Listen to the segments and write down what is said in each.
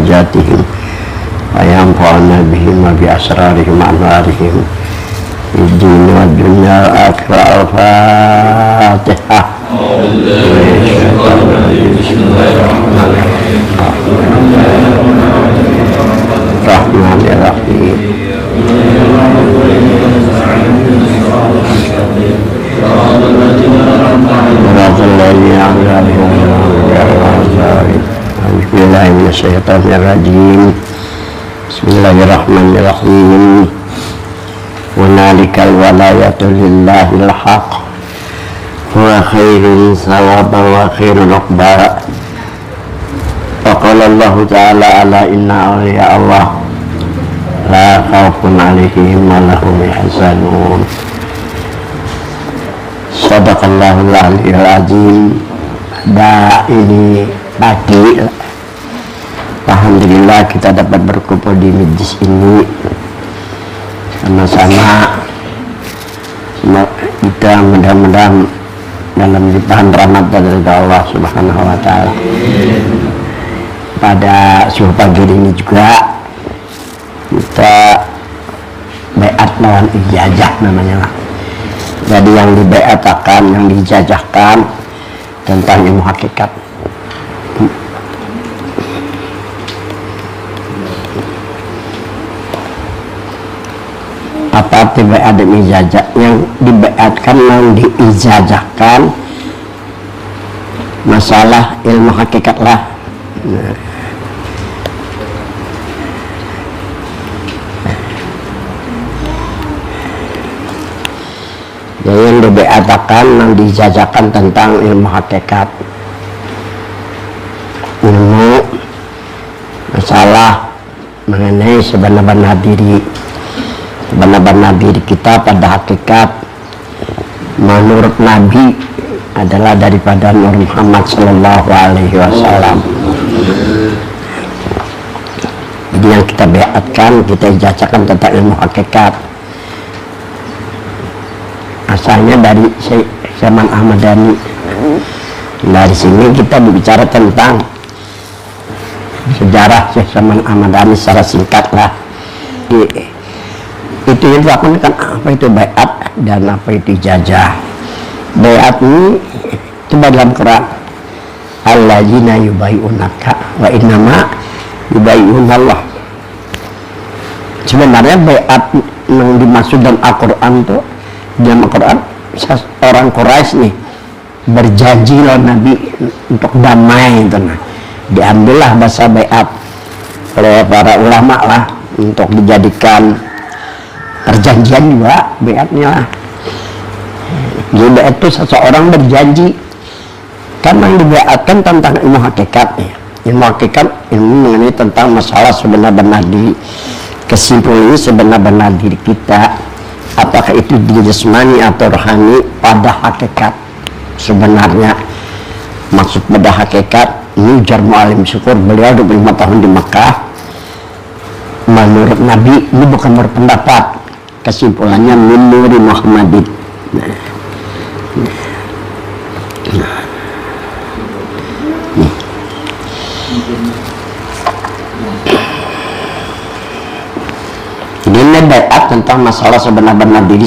حاجاتهم وينفعنا بهم وبأسرارهم وأنوارهم في الدين والدنيا والآخرة. الفاتحة. بسم الله الرحمن الرحيم. الرحمن الرحيم. Bismillahirrahmanirrahim. Hunalikal walayatu lillahil haq huwa khairun sawaban wa khairun uqba. Wa qala Allahu ta'ala ala inna awliya Allah la khawfun alaihim wa lahum yahzanun. Sadaqallahul aliyyil azim. Ini pagi, alhamdulillah kita dapat berkumpul di majlis ini sama-sama. Kita mudah-mudahan dalam limpahan rahmat dari Allah Subhanahu wa Ta'ala. Pada subuh pagi ini juga kita baiat lawan ijazah namanya lah. Jadi yang dibaiatakan, yang dijajahkan tentang ilmu hakikat. Apa arti baiat dan ijazah? Yang dibaiatkan, yang diijazahkan masalah ilmu hakikat lah. Yang dibaiatkan, yang dijajahkan tentang ilmu hakikat, ilmu masalah mengenai sebenar-benar diri kita pada hakikat menurut Nabi adalah daripada Nur Muhammad Sallallahu Alaihi Wasallam. Jadi yang kita baiatkan, kita ijazahkan tentang ilmu hakikat asalnya dari Syekh Zaman Ahmad Dhani. Dari sini kita berbicara tentang sejarah Syekh Zaman Ahmad Dhani secara singkat lah. Itu yang dilakukan apa itu baiat dan apa itu ijazah. Baiat ini coba dalam Quran, alladzina yubayyi'unaka wa innama yubayyi'unallah. Sebenarnya baiat yang dimaksud dalam Al-Quran itu, dalam Al-Quran orang Quraisy nih berjanji lawan Nabi untuk damai itu, nah diambillah bahasa baiat oleh para ulama lah untuk dijadikan perjanjian juga baiatnya lah. Jadi baiat itu seseorang berjanji, karena yang dibaiatkan tentang ilmu hakikat. Ilmu hakikat, ilmu mengenai tentang masalah sebenar-benar diri, kesimpulan ini sebenar-benar diri kita, apakah itu diri jasmani atau rohani pada hakikat sebenarnya. Maksud pada hakikat ini ujar Mu'alim Syukur, beliau 25 tahun di Makkah. Menurut Nabi ini bukan berpendapat, kesimpulannya min nuri Muhammadin. Ini baiat tentang masalah sebenar-benar diri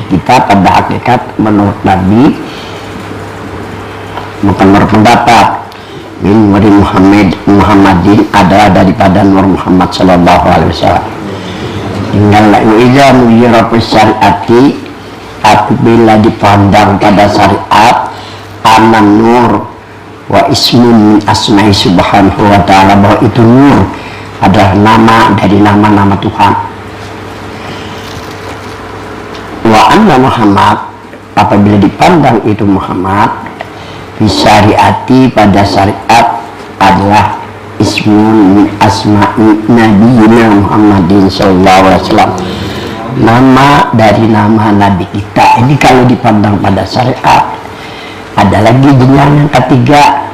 kita pada hakikat menurut Nabi, bukan berpendapat. Min nuri Muhammadin adalah daripada Nur Muhammad Sallallahu Alaihi Wasallam. Tinggal iza mujirafis syariati, apabila dipandang pada syariat, anan nur wa ismun asma'i subhanahu wa ta'ala, bahwa itu nur adalah nama dari nama-nama Tuhan. Wa anna Muhammad, apabila dipandang itu Muhammad bisyariati pada syariat adalah ismun asma'i nabiyina Muhammadin sallallahu alaihi wasallam, nama dari nama Nabi kita. Ini kalau dipandang pada syariat. Ada lagi jenjang yang ketiga,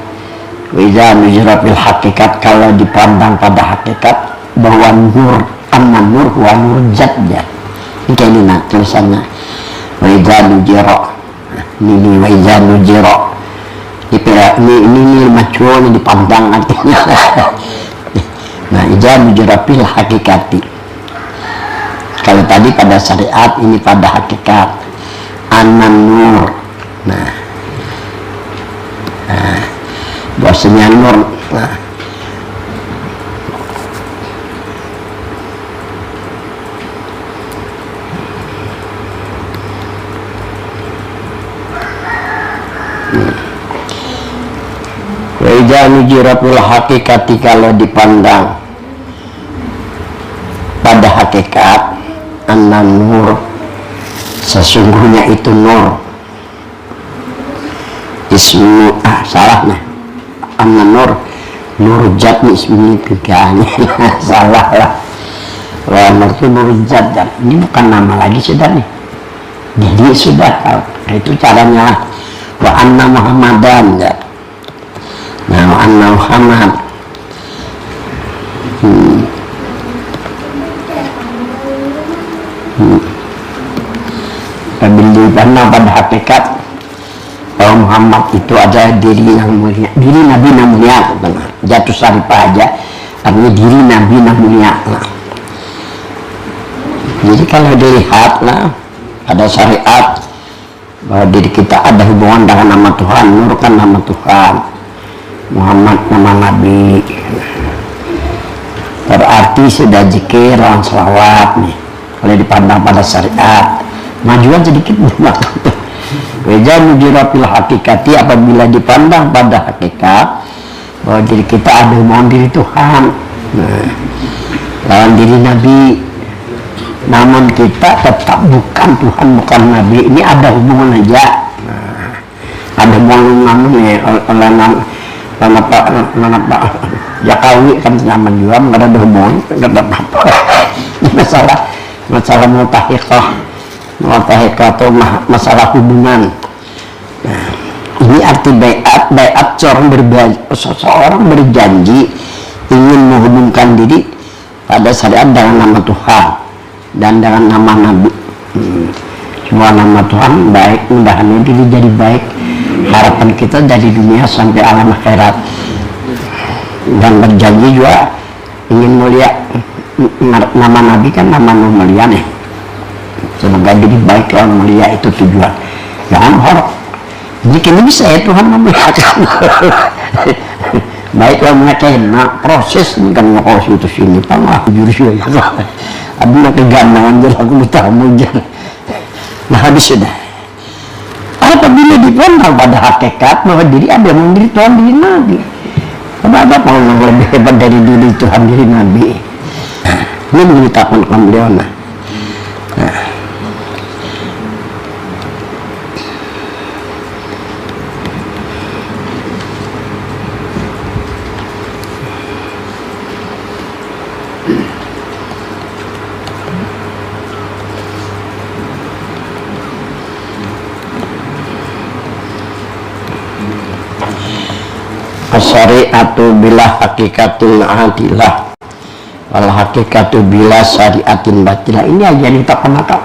wiza nujrafil hakikat, kalau dipandang pada hakikat bahwa nur, anna nur wa nur jadja. Ini kayak ini nah tulisannya, wiza nujro, ini wiza nujro. Ini macam ini dipandang artinya Ijab jurafil hakikati. Kalau tadi pada syariat, ini pada hakikat. An-nur. Nah, bahasanya nur. Nah, Wajah jirapul hakikati, kalau dipandang pada hakikat, an-nur, sesungguhnya itu nur. Ismu salah nah, an-nur nurjat nih ismi tiganya. Salah lah. Wah, nur itu nurjat, ini bukan nama lagi sudah nih. Jadi sudah itu caranya. Wa anna Muhammadan ya. Nah, wa anna Muhammad. Karena pada hakikat bahwa Muhammad itu adalah diri yang mulia, diri Nabi yang mulia. Jatuh Syarifah aja artinya diri Nabi yang mulia. Nah, jadi kalau dilihat lah ada syariat bahwa diri kita ada hubungan dengan nama Tuhan. Nur kan nama Tuhan, Muhammad nama Nabi, berarti sudah zikir dan selawat nih. Kalau dipandang pada syariat, majuan sedikit waktu. Wajah mujirafil hakikati, apabila dipandang pada hakikat bahwa diri kita ada hubungan diri Tuhan, nah, lawan diri Nabi, namun kita tetap bukan Tuhan, bukan Nabi. Ini ada hubungan aja. Nah, ada hubungan namanya oleh Pak Jakawi kan zaman juga nggak ada hubungan, nggak ada apa-apa. masalah mutahiqah atau masalah hubungan. Nah, ini arti baiat seseorang berjanji ingin menghubungkan diri pada syariat dengan nama Tuhan dan dengan nama Nabi. Semua nama Tuhan baik, mudah-mudahan diri jadi baik. Harapan kita dari dunia sampai alam akhirat. Dan berjanji juga ingin mulia. Nama Nabi kan nama mulia nih. Semoga diri baik dan mulia, itu tujuan. Jangan horok. Jika ini bisa ya Tuhan memuliakan. Baiklah mengacain. Nah, proses ini kan ngokos itu sini. Panglah jurus ya. Aduh nak kegandangan je aku bertamu je. Nah, habis sudah. Apabila dipandang pada hakikat bahwa diri ada yang diri Tuhan, diri Nabi. Apa mau lebih hebat dari diri Tuhan, diri Nabi. Nah, ini menceritakan kaum beliau. Nah, syariatu bila hakikatul adilah wal hakikatu bila syariatin batilah. Ini aja yang kita kenakan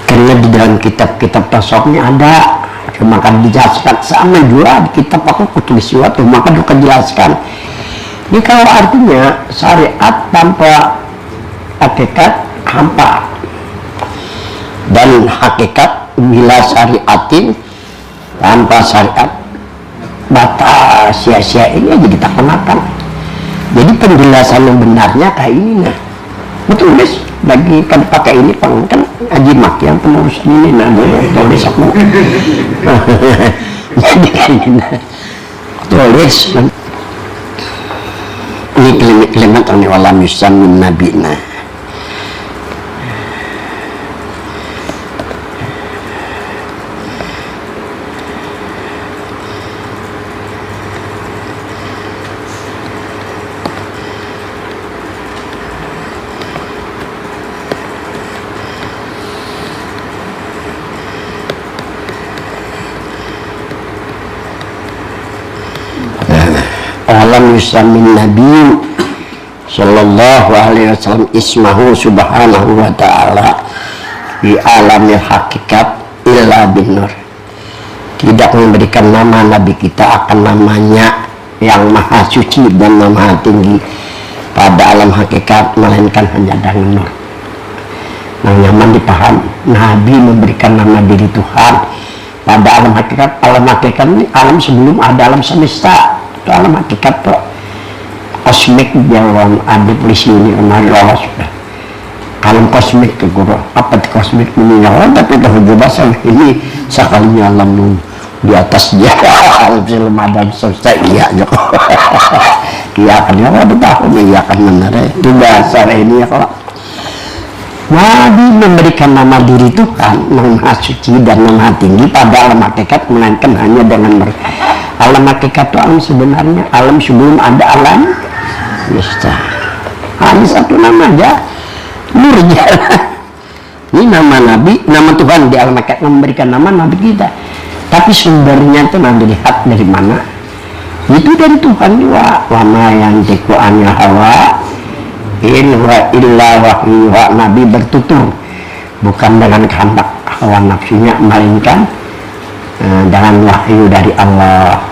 karena di dalam kitab-kitab tasawufnya ada, cuma kan dijelaskan sama juga di kitab aku tulis suatu maka juga jelaskan. Ini kalau artinya syariat tanpa hakikat hampa, dan hakikat bila syariatin tanpa syariat batas, sia-sia. Ini aja kita kenakan. Jadi penjelasan yang benarnya kayak ini. Nah, betul guys, bagi kan pakai ini kan Haji Mak yang pengurus ini, nah tulis aku. Jadi kayak gini tulis ini kalimat ini walam yusamin nabina. Alam yusamin Nabi sallallahu alaihi wasallam ismahu subhanahu wa ta'ala di alamil hakikat illa bin nur. Tidak memberikan nama Nabi kita akan namanya yang maha suci dan maha tinggi pada alam hakikat, melainkan hanya dengan nur. Nah, nyaman dipaham. Nabi memberikan nama diri Tuhan pada alam hakikat. Alam hakikat ini alam sebelum ada alam semesta. Itu alam hakikat tuh kosmik yang ada polisi ini Allah sudah. Alam kosmik ke guru apa di kosmik meninggal, tapi dah bahasa ini sekalinya alam di atas dia alam sebelum ada semesta. Iya Joko. Iya kan ya, betul iya kan benar itu bahasa ini ya. Kalau Nabi memberikan nama diri Tuhan yang maha suci dan maha tinggi pada alam hakikat, melainkan hanya dengan mereka. Alam hakikat itu alam sebenarnya, alam sebelum ada alam semesta. Hanya satu nama aja, Nur Jalan. Ini nama Nabi, nama Tuhan di alam hakikat memberikan nama Nabi kita. Tapi sumbernya itu nanti lihat dari mana. Itu dari Tuhan juga. Wama yang tiku anil hawa in wa illa wahyu. Nabi bertutur bukan dengan kehendak hawa nafsunya, melainkan dengan wahyu dari Allah.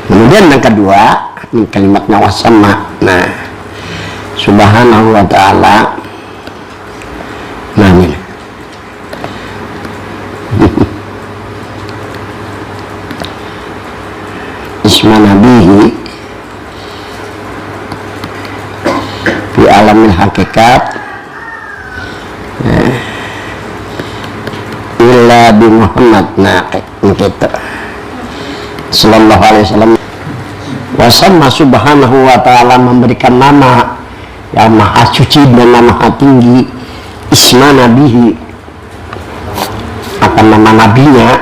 Kemudian yang kedua, ini kalimatnya wasama. Nah, subhanahu wa ta'ala. Nah ini isma nabihi fi alamil hakikat illa bi Muhammad. Nah gitu sallallahu alaihi wasallam. Wasamma subhanahu wa ta'ala memberikan nama yang maha suci dan maha tinggi, isma nabihi akan nama nabinya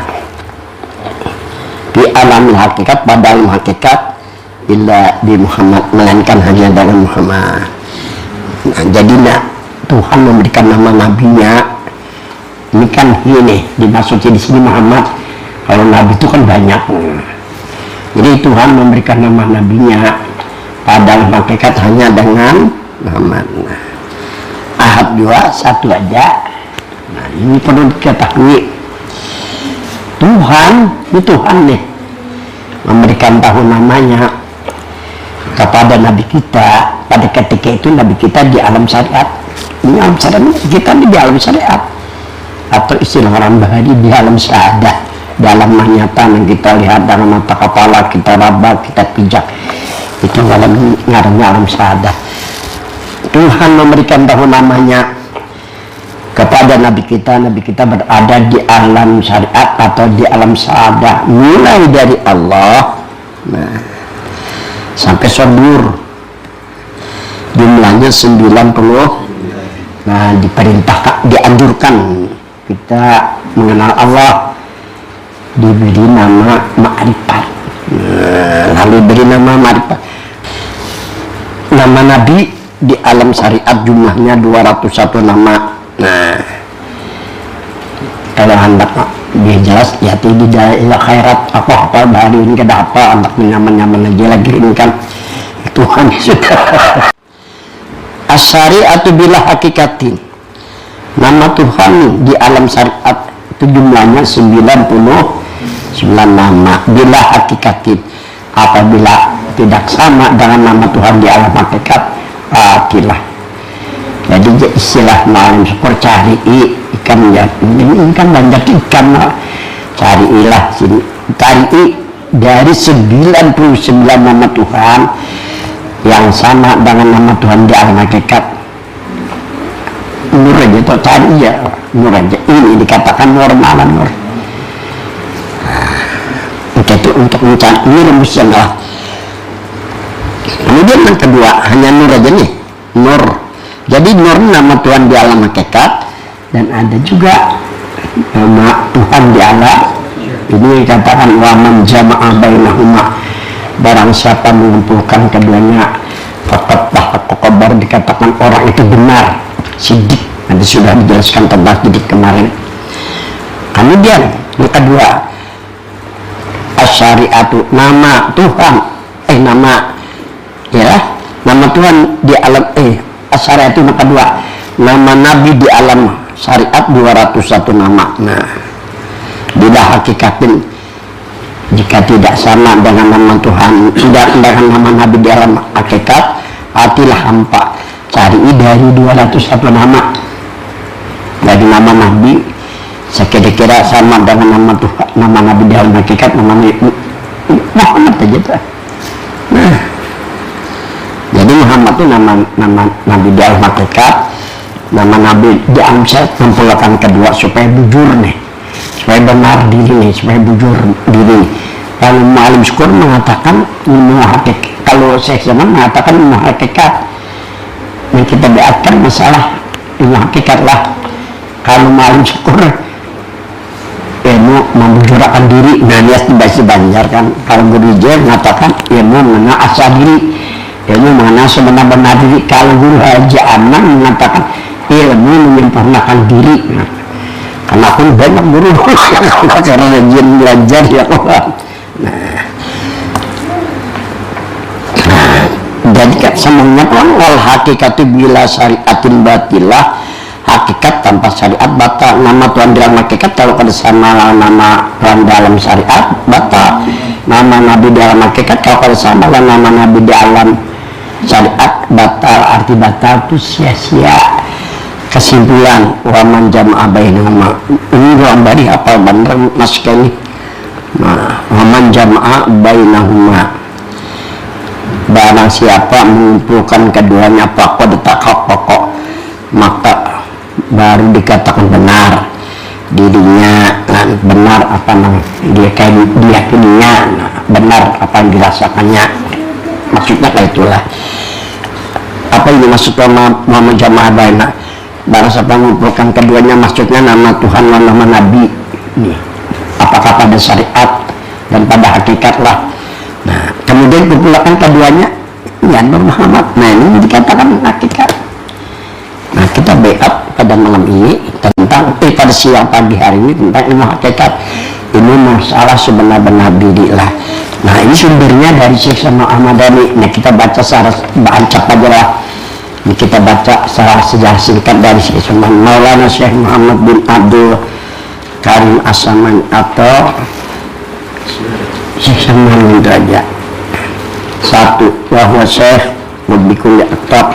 di alam hakikat, pada alam hakikat illa di Muhammad, melainkan hanya dengan Muhammad. Nah, jadi Tuhan memberikan nama nabinya ini kan ini dimaksudnya di sini Muhammad. Kalau nabi itu kan banyak. Jadi Tuhan memberikan nama nabinya pada alam hakikat hanya dengan Muhammad. Nah, Ahad juga satu aja. Nah, ini perlu diketahui. Tuhan, ini Tuhan nih memberikan tahu namanya kepada Nabi kita. Pada ketika itu Nabi kita di alam syariat. Ini alam syariat, kita di alam syariat. Atau istilah orang bahari di alam syahadah, dalam nyata yang kita lihat dalam mata kepala, kita raba, kita pijak. Itu ngarannya alam syahadah. Tuhan memberikan tahu namanya kepada Nabi kita berada di alam syariat atau di alam syahadah, mulai dari Allah sampai subur, jumlahnya 90. Nah, diperintahkan, dianjurkan kita mengenal Allah, diberi nama ma'rifat. Lalu diberi nama ma'rifat. Nama Nabi di alam syariat jumlahnya 201 nama. Nah, kalau hendak dia jelas ya di daerah khairat apa baru ini kada apa hendak nyaman-nyaman aja lagi ini kan Tuhan sudah. Asyariatu bila hakikatin, nama Tuhan di alam syariat itu jumlahnya 99 nama. Bila hakikatin, apabila tidak sama dengan nama Tuhan di alam hakikat, akilah. Jadi istilah malam syukur cari ikan ya, ini kan banyak ikan, carilah sini, cari dari 99 nama Tuhan yang sama dengan nama Tuhan di alam hakikat. Nur aja tuh cari ya, nur aja. Ini dikatakan normalan nur. Itu untuk mencari ini rumusnya lah. Kemudian yang kedua hanya nur aja nih, nur. Jadi nur nama Tuhan di alam hakikat, dan ada juga nama Tuhan di alam ini dikatakan waman jama'a bainahuma, barang siapa mengumpulkan keduanya fakat kabar, dikatakan orang itu benar, sidik. Nanti sudah dijelaskan tentang sidik kemarin. Kemudian yang kedua asyariatu, nama Tuhan nama Tuhan di alam syariat itu yang kedua, nama Nabi di alam syariat 201 nama. Nah, bila hakikatin jika tidak sama dengan nama Tuhan, tidak dengan nama Nabi di alam hakikat, hatilah hampa cari dari 201 nama dari nama Nabi sekira-kira sama dengan nama Tuhan, nama Nabi dalam hakikat, nama Muhammad aja tuh. Nah, jadi Muhammad itu nama Nabi dalam hakikat, nama Nabi diamsal mempulakan kedua supaya bujur nih, supaya benar diri nih, supaya bujur diri. Kalau Mu'alim Syukur mengatakan ilmu hakikat, kalau Syekh Zaman mengatakan ilmu hakikat, yang kita beatkan masalah ilmu hakikat lah. Kalau Mu'alim Syukur ilmu membujurkan diri, nah dia bahasa Banjar kan. Kalau Guru J mengatakan ilmu mengenal asal diri, ilmu mengenal sebenar-benar diri. Kalau Guru Haji Anang mengatakan ilmu menyempurnakan diri. Nah, karena pun banyak guru yang karena rajin belajar ya Allah. Jadi kan semuanya kan wal hakikatu bila syariatin batilah, hakikat tanpa syariat batal. Nama Tuhan dalam hakikat kalau pada sama nama Tuhan dalam syariat batal. Nama Nabi dalam hakikat kalau pada sama nama Nabi dalam syariat batal. Arti batal itu sia-sia. Kesimpulan waman jama'a bainahuma, ini doang bari apa bener mas sekali. Nah, waman jama'a bainahuma, barang siapa mengumpulkan keduanya pada takak pokok, maka baru dikatakan benar dirinya. Benar apa namanya dia kayak diyakininya, benar apa yang dirasakannya, maksudnya kayak itulah. Apa ini maksudnya waman jama'a bainah? Barang siapa mengumpulkan keduanya, maksudnya nama Tuhan dan nama Nabi nih, apakah pada syariat dan pada hakikat lah. Nah, kemudian kumpulkan keduanya ya Nur Muhammad. Nah, ini dikatakan hakikat. Nah, kita backup pada malam ini tentang pada siang pagi hari ini tentang ilmu hakikat. Ini masalah sebenar-benar diri lah. Nah, ini sumbernya dari Syekh Sanok Ahmadani. Nah, kita baca secara baca aja lah. Ini kita baca sejarah singkat dari Syekh Suman Maulana Syekh Muhammad bin Abdul Karim As-Saman atau Syekh Suman Derajat. Satu, bahwa Syekh Ubikul Aktab,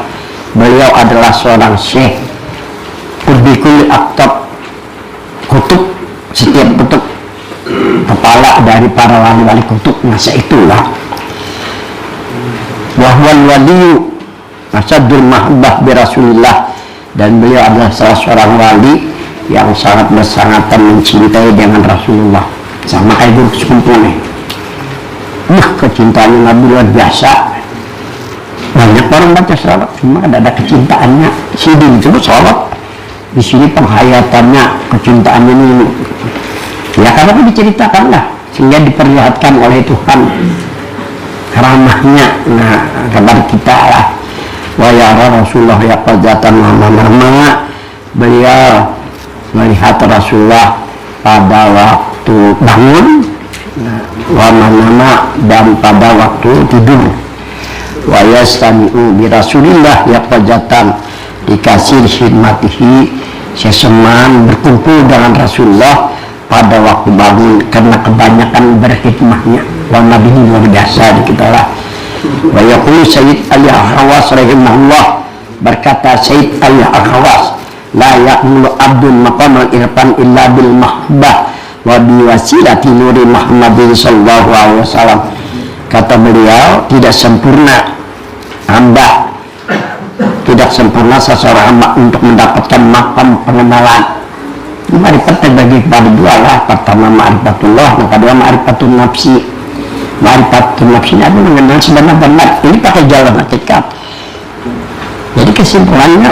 beliau adalah seorang Syekh Ubikul Aktab, kutub, setiap kutub kepala dari para wali-wali kutub. Masa itulah wahwal waliyu Asadul mahabbah bi Rasulillah, dan beliau adalah salah seorang wali yang sangat bersangatan mencintai dengan Rasulullah, sama kayak Guru Sekumpul nih. Kecintaannya Nabi luar biasa. Banyak orang baca salat, cuma ada kecintaannya. Sini disebut salat, di sini penghayatannya, kecintaannya ini. Ya karena itu diceritakan lah, sehingga diperlihatkan oleh Tuhan ramahnya. Nah, kepada kita lah. Wa yara Rasulullah yaqadzatan nama-nama, beliau melihat Rasulullah pada waktu bangun, wa nama dan pada waktu tidur. Wa yastami'u bi Rasulillah yaqadzatan, dikasih khidmatihi, seseman berkumpul dengan Rasulullah pada waktu bangun karena kebanyakan berkhidmahnya. Wa Nabi ini luar biasa di kita lah. Wa yaqulu Sayyid Ali Al-Khawas rahimahullah, berkata Sayyid Ali Al-Khawas, la yaqulu abdun maqamal irfan illa bil mahbah wa bi wasilati nuri Muhammadin sallallahu alaihi wasallam. Kata beliau, tidak sempurna hamba, tidak sempurna seseorang hamba untuk mendapatkan makam pengenalan. Ma'rifat terbagi kepada dua lah. Pertama ma'rifatullah, yang kedua ma'rifatun nafsi. Ma'rifatun nafsi ini adalah mengenal sebenar-benar. Ini pakai jalan hakikat. Jadi kesimpulannya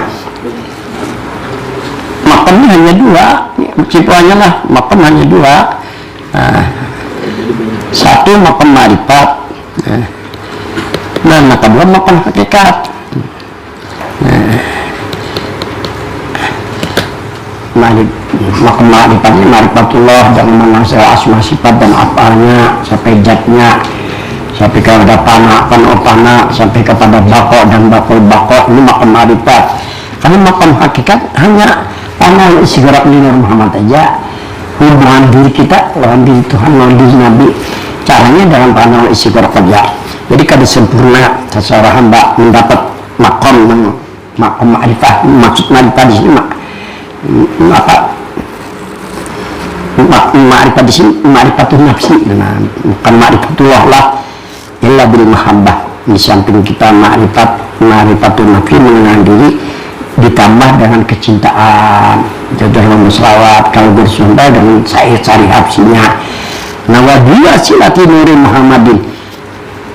makamnya hanya dua. Kesimpulannya lah, makam hanya dua. Satu makam ma'rifat, nah kedua makam hakikat. Makam ma'rifatnya ma'rifatullah, dan mengenal asma sifat dan apanya, sampai zatnya, sampai kepada pana, sampai kepada bako dan bako. Ini makam ma'rifat. Karena makam hakikat hanya panah isigerak di Nur Muhammad aja, hubungan diri kita lawan diri Tuhan, lawan diri Nabi, caranya dengan panah isigerak aja. Jadi kada sempurna seseorang hamba mendapat makom ma'rifah. Maksud ma'rifah di sini ma'rifah di sini ma'rifatun nafsi, bukan ma'rifatullah lah, illa bil mahabbah. Di samping kita ma'rifatun nafsi, mengenal diri, ditambah dengan kecintaan, dalam selawat, kalau bersunda dengan syair-syair hafsinya. Nah, wadiyah silati nuri Muhammadin,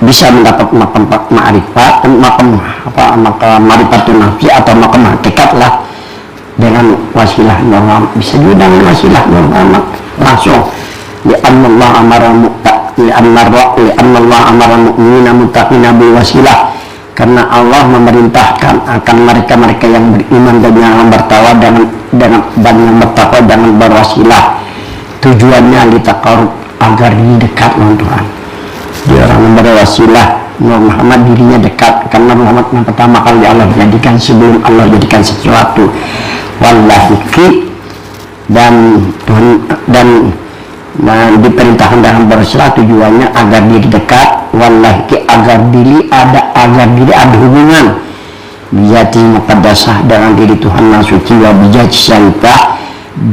bisa mendapat makam ma'rifat, makam ma'rifatun nafsi atau makam hakikat lah, dengan wasilah Muhammad. Bisa juga dengan wasilah Muhammad langsung. Li'anallah amara mu'minina muttaqina bil wasilah, karena Allah memerintahkan akan mereka-mereka yang beriman dan yang bertakwa dan yang bertakwa dengan berwasilah. Tujuannya litaqarrub, agar diri dekat dengan Tuhan. Dia orang yang berwasilah, Muhammad dirinya dekat, karena Muhammad yang pertama kali Allah jadikan sebelum Allah jadikan sesuatu. Wallahi, dan diperintahkan dalam berwasilah, tujuannya agar diri dekat. Wallahi, agar diri ada hubungan bijati muqaddasah, dengan diri Tuhan yang suci, wa bijati syarifah,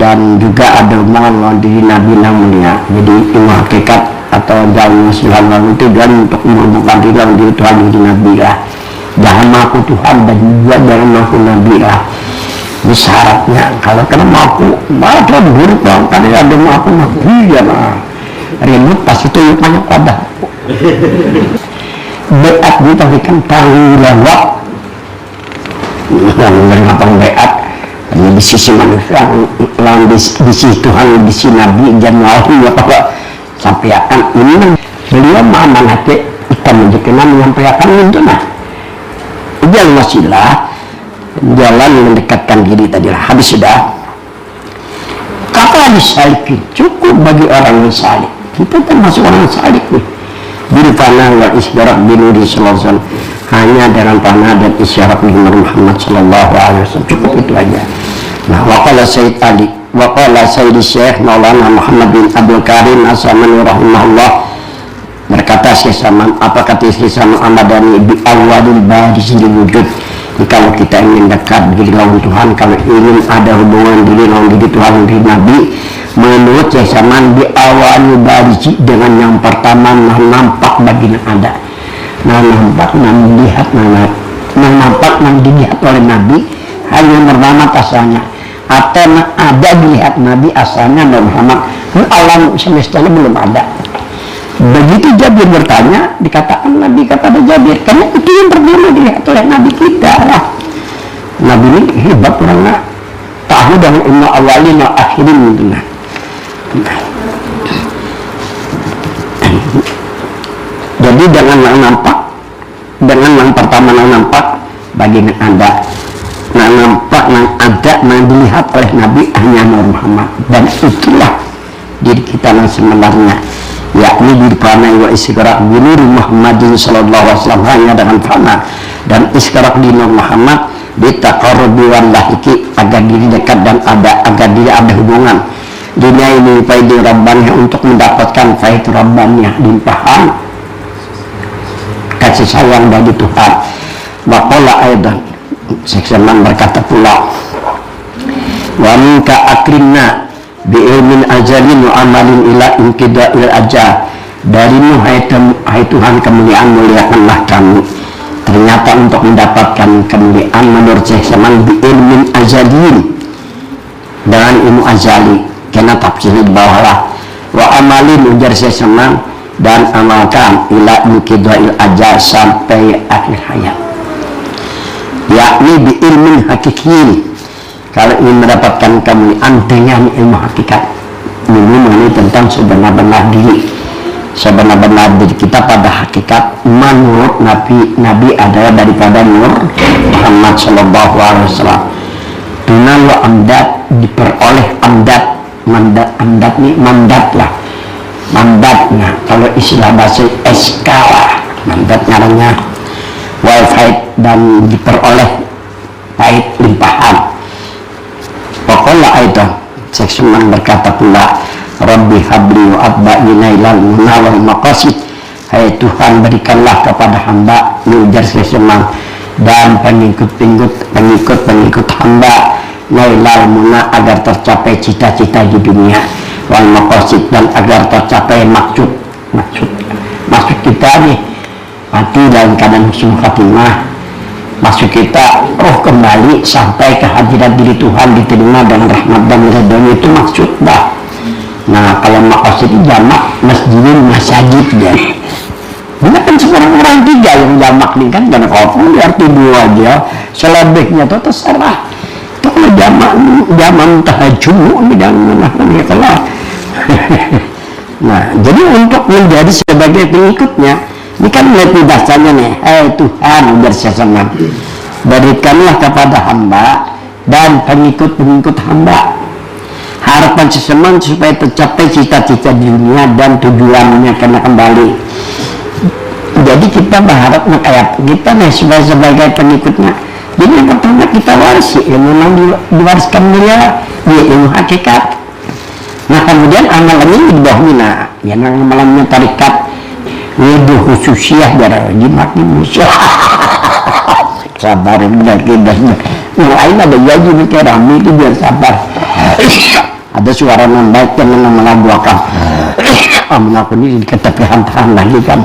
dan juga ada hubungan diri Nabi yang mulia. Jadi ilmu hakikat atau jalan wasilah itu dan untuk menghubungkan diri dengan diri Tuhan, diri Nabi lah. Jangan mengaku Tuhan dan juga jangan mengaku Nabi lah. Ini syaratnya. Kalau kena mengaku, malah kan buruk dong. Tadi ada mengaku Nabi ya, ribut pas itu banyak pada beat kita berikan tanggung jawab yang menerima beat di sisi manusia, lawan di sisi Tuhan, di sisi Nabi dan Nabi ya Pak. Sampaikan ini beliau mengamanati kita menjadikan menyampaikan itu jalan wasilah, jalan mendekatkan diri tadi lah. Habis sudah kata hadis salikin, cukup bagi orang yang salih. Kita termasuk orang salih nih. Bil fana wa isyarat binuri sallallahu alaihi wasallam, hanya dengan fana dan isyarat Muhammad sallallahu alaihi wasallam, cukup itu aja. Nah, waqala Sayyid Ali, waqala Sayyid Syekh Maulana Muhammad bin Abdul Karim As-Samani rahimahullah, berkata Syekh Saman, apa kata Syekh Saman Ahmadani, bi awalil badisi wujud. Kalau kita ingin dekat diri lawan Tuhan, kalau ingin ada hubungan diri lawan diri Tuhan, diri Nabi, menurut Syekh Saman, bi awalil badisi, dengan yang pertama nampak bagi yang ada, nampak, dilihat, nampak, dilihat oleh Nabi, hanya bernama asalnya, atau ada dilihat Nabi asalnya Nabi Muhammad, alam semestanya belum ada. Begitu Jabir bertanya, dikatakan Nabi kepada Jabir, karena itu yang pertama dilihat oleh Nabi kita lah. Nabi ini hebat orangnya, tahu dengan ilmu awalin wa akhirin gitu. Jadi dengan yang nampak, dengan yang pertama yang nampak bagi yang ada, yang nampak, yang ada, yang dilihat oleh Nabi hanya Nabi Muhammad, dan itulah diri kita yang sebenarnya, yakni diri fana wa isyarat binuri Muhammadin sallallahu alaihi wasallam, hanya dengan fana dan isyarat di Nabi Muhammad, bitaqarrubi wallahi, agar diri dekat dan ada, agar diri ada hubungan dunia ini faedah rabbaniyah, untuk mendapatkan faedah rabbaniyah, limpahan kasih sayang dari Tuhan. Waqala aidan, Syekh Saman berkata pula, wa minka akrimna bi ilmin ajalin wa amalin ila inqida'il ajal, darimu hai Tuhan kemuliaan, muliakanlah kami. Ternyata untuk mendapatkan kemuliaan menurut Syekh Saman, bi ilmin ajalin, dengan ilmu azali, kena tafsirnya di bawah lah. Wa amalin, ujar Syekh Saman, dan amalkan ila inqida'il ajal, sampai akhir hayat, yakni bi ilmin hakikin. Kalau ingin mendapatkan kemuliaan dengan ilmu hakikat, ini tentang sebenar-benar diri, sebenar-benar diri kita pada hakikat menurut Nabi adalah daripada nur Muhammad sallallahu alaihi wasallam. Tunal wa amdad, diperoleh amdad, amdad nih, mandat lah, mandatnya kalau istilah bahasa SK lah, mandat namanya, wal faid, dan diperoleh faid, limpahan. Waqala aidan, Syekh Saman berkata pula, Rabbi habli wa atba'i nailal munawal maqasid, hai Tuhan berikanlah kepada hamba, ujar Syekh Saman, dan pengikut hamba nailal muna agar tercapai cita-cita di dunia wal maqasid dan agar tercapai maksud kita nih mati dalam keadaan husnul khatimah, maksud kita kembali sampai kehadiran diri Tuhan, diterima dengan rahmat dan ridhonya, itu maksud dah. Nah kalau maqasid jamak masajid ya. Ini kan sekarang orang 3 yang jamak nih kan, karena kalau arti 2 aja, selebihnya itu terserah. Itu kalau jamak tahajud dan telah. Nah, jadi untuk menjadi sebagai pengikutnya, ini kan lebih bahasanya nih, Tuhan bersama, berikanlah kepada hamba dan pengikut hamba harapan seseman supaya tercapai cita-cita di dunia dan tujuannya kena kembali. Jadi kita berharap kayak kita nih sebagai pengikutnya. Jadi yang pertama kita warisi ilmu yang diwariskan beliau, ilmu hakikat. Nah kemudian amalannya di bawah mina, yang amalannya tarikat itu khususiyah darah jimatnya musuh. Sabar benar kita. Mulai ada jadi mikir rame itu biar sabar. Ada suara membaik yang melaguakan. Amin aku ini ketepihan-tahan lagi kan.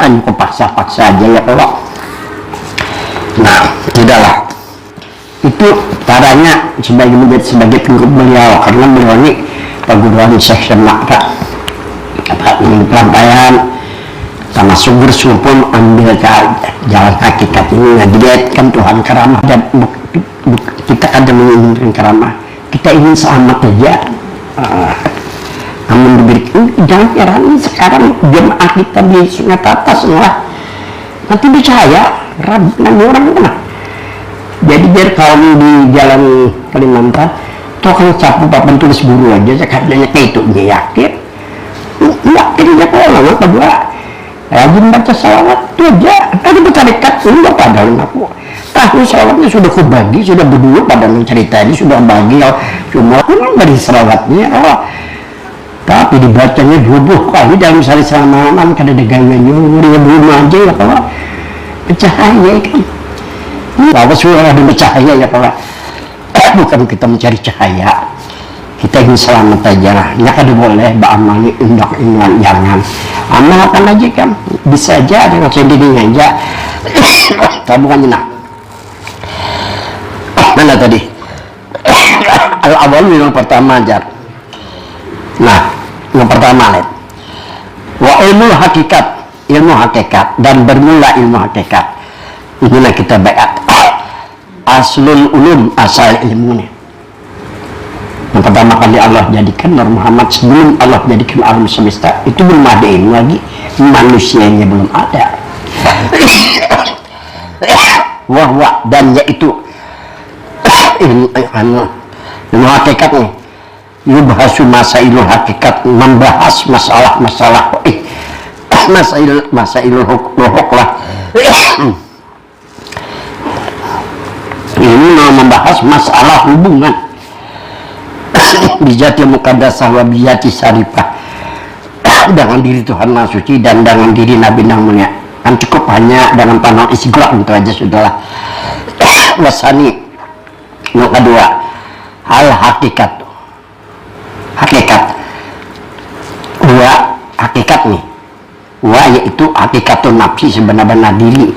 Hanya paksa-paksa aja ya kalau. Nah, tidaklah. Itu caranya sebagai pengikut beliau, karena beliau ini perguruan Syekh Semak ini pelampaian sama sumber pun ambil jalan hakikat ini. Nah, dilihatkan Tuhan karamah dan kita kadang menginginkan karamah, kita ingin selamat saja. Namun diberikan jangan heran sekarang jemaah kita di sungai atas lah nanti percaya nanti orang mana. Jadi biar kaum di jalan Kalimantan tukang sapu papan tulis guru aja sekadanya kayak itu dia yakin dia kalau kedua rajin baca salawat itu aja. Tadi bertarikat enggak padahal aku tahu salawatnya sudah kubagi, sudah berdua pada mencerita ini sudah bagi cuma aku dari salawatnya tapi dibacanya 20 kali dalam sehari selama kada ada gayanya dia belum aja ya kalau bercahaya kan bahwa suara ada bercahaya ya kalau bukan kita mencari cahaya, kita ingin selamat aja. Ya kada boleh ba'amali indak inwan jangan amalkan aja kan bisa aja dengan sendirinya aja. Kamu kan enak mana tadi al-awal yang pertama ajar. Nah yang pertama lihat wa ilmu hakikat dan bermula ilmu hakikat inilah kita bayat aslul ulum asal ilmu ini. Yang pertama kali Allah jadikan Nur Muhammad sebelum Allah jadikan alam semesta itu belum ada ilmu lagi, manusianya belum ada. Wahwa dan yaitu ilmu hakikat nih yubahasu masailu hakikat, membahas masalah masailu hukuk lah. Ini membahas masalah hubungan bijati muqaddasah wa bijati syarifah dengan diri Tuhan Maha Suci dan dengan diri Nabi yang mulia. Kan cukup hanya dengan panel istiqlal itu aja sudahlah. Wasani yang kedua hal hakikat hakikat nih yaitu hakikatun nafsi sebenar-benar diri